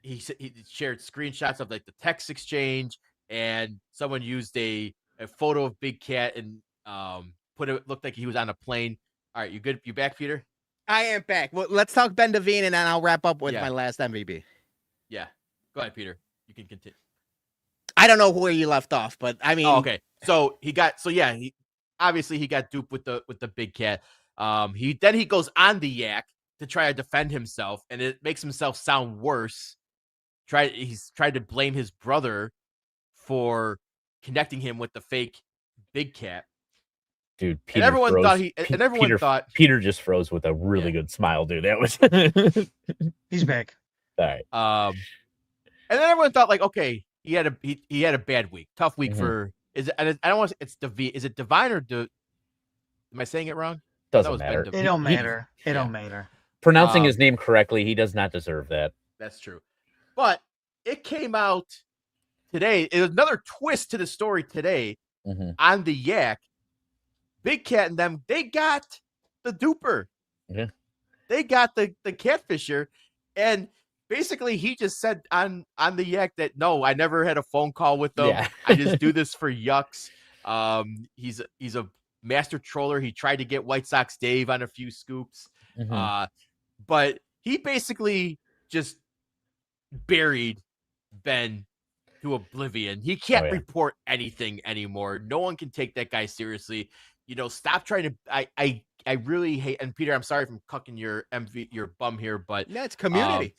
he shared screenshots of like the text exchange, and someone used a photo of Big Cat and looked like he was on a plane. All right, you good? You back, Peter? I am back. Well, let's talk Ben Devine, and then I'll wrap up with my last MVP. Yeah. Go ahead, Peter. You can continue. I don't know where you left off, but I mean, okay. So he got obviously he got duped with the Big Cat. He goes on the Yak to try to defend himself, and it makes himself sound worse. He's tried to blame his brother for connecting him with the fake Big Cat. Dude, Peter and everyone froze. thought and everyone Peter, thought Peter just froze with a really Yeah. good smile, dude. That was He's back. all right. And then everyone thought like, okay, he had a bad week, tough week Mhm. for is it, and I don't want to, it's is it Divine or am I saying it wrong? Doesn't was Ben matter. Devine. It don't He- matter. It don't matter. Pronouncing his name correctly, he does not deserve that. That's true. But it came out today. It was another twist to the story today on the Yak. Big Cat and them, they got the duper. Yeah. They got the catfisher. And basically he just said on the Yak that no, I never had a phone call with them. Yeah. I just do this for yucks. He's a master troller. He tried to get White Sox Dave on a few scoops. But he basically just buried Ben to oblivion. He can't report anything anymore. No one can take that guy seriously. Stop trying to. I really hate. And Peter, I'm sorry if I'm cucking your bum here, but that's community.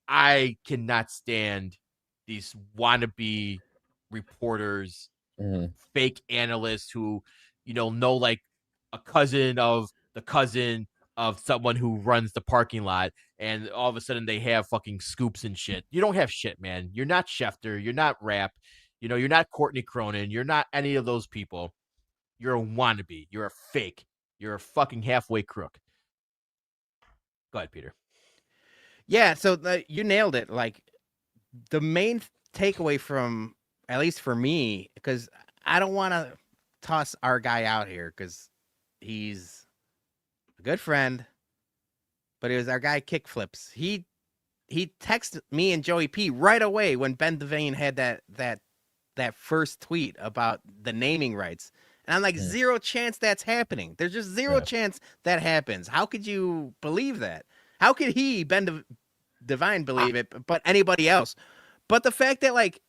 I cannot stand these wannabe reporters, fake analysts who, know like a cousin of the cousin of someone who runs the parking lot, and all of a sudden they have fucking scoops and shit. You don't have shit, man. You're not Schefter. You're not Rapp. You're not Courtney Cronin. You're not any of those people. You're a wannabe. You're a fake. You're a fucking halfway crook. Go ahead, Peter. Yeah, so you nailed it. Like, the main takeaway from, at least for me, because I don't want to toss our guy out here because he's a good friend, but it was our guy Kickflips. He texted me and Joey P right away when Ben Devine had that first tweet about the naming rights. And I'm like, zero chance that's happening. There's just zero chance that happens. How could you believe that? How could he, Ben Devine, believe it, but anybody else? But the fact that, like,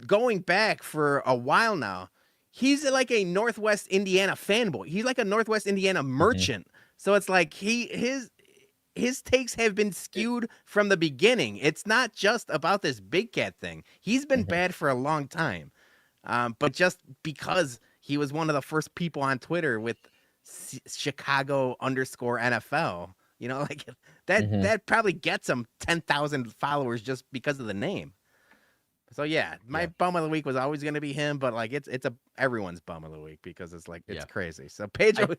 going back for a while now, he's like a Northwest Indiana fanboy. He's like a Northwest Indiana merchant. So it's like his takes have been skewed from the beginning. It's not just about this Big Cat thing. He's been bad for a long time. But just because he was one of the first people on Twitter with Chicago _NFL, like that probably gets him 10,000 followers just because of the name. So yeah, my bum of the week was always going to be him, but like it's everyone's bum of the week because it's like it's crazy. So Pedro,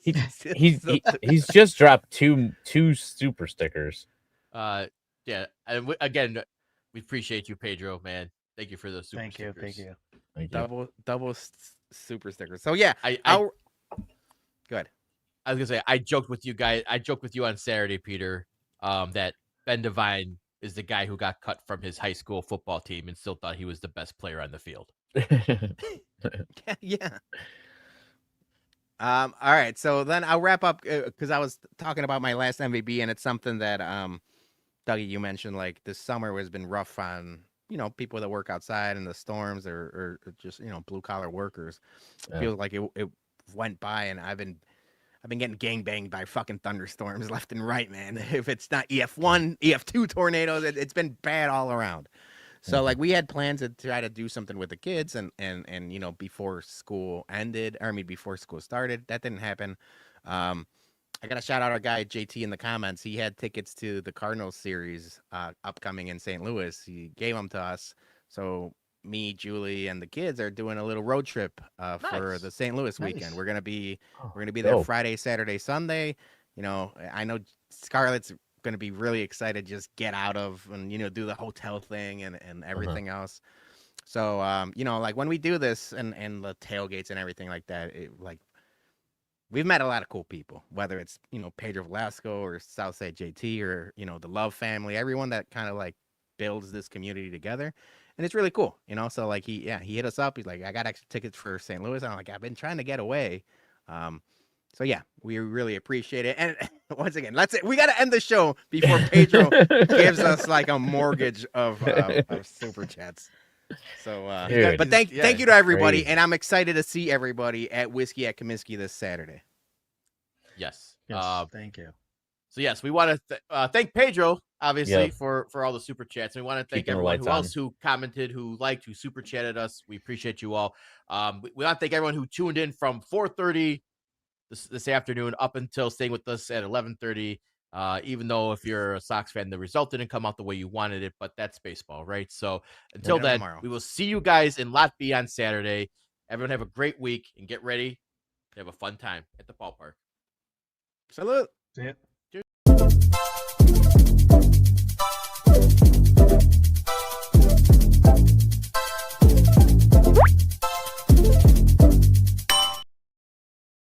he's just dropped two super stickers. And again, we appreciate you, Pedro, man. Thank you for the super stickers. Thank you. Double super stickers. So yeah, good. I was gonna say I joked with you guys. I joked with you on Saturday, Peter, that Ben Devine is the guy who got cut from his high school football team and still thought he was the best player on the field. Yeah. All right. So then I'll wrap up because I was talking about my last MVP, and it's something that Dougie, you mentioned, like this summer has been rough on people that work outside in the storms or just blue collar workers. It feels like it went by, and I've been getting gangbanged by fucking thunderstorms left and right, man. If it's not EF1, EF2 tornadoes, it's been bad all around. So like we had plans to try to do something with the kids and before school ended, before school started. That didn't happen. I got to shout out our guy JT in the comments. He had tickets to the Cardinals series upcoming in St. Louis. He gave them to us. So me, Julie, and the kids are doing a little road trip for the St. Louis weekend. We're gonna be there Friday, Saturday, Sunday. I know Scarlett's gonna be really excited to just get out of and do the hotel thing and everything else. So like when we do this and the tailgates and everything like that, we've met a lot of cool people, whether it's Pedro Velasco or Southside JT or the Love family, everyone that kind of like builds this community together. And it's really cool, So like he hit us up. He's like, I got extra tickets for St. Louis. I'm like, I've been trying to get away. So yeah, we really appreciate it. And once again, we got to end the show before Pedro gives us like a mortgage of super chats. So, but thank you to everybody, and I'm excited to see everybody at Whiskey at Comiskey this Saturday. Yes. Thank you. So yes, we want to thank Pedro, obviously, Yep. for all the super chats. And we want to thank Keeping the everyone lights who on. else who commented, who liked, who super chatted us. We appreciate you all. We want to thank everyone who tuned in from 4:30 this afternoon up until staying with us at 11:30. Even though if you're a Sox fan, the result didn't come out the way you wanted it, but that's baseball, right? So until Get 'em then, tomorrow. we will see you guys in Lot B on Saturday. Everyone have a great week and get ready to have a fun time at the ballpark. Salute. See it.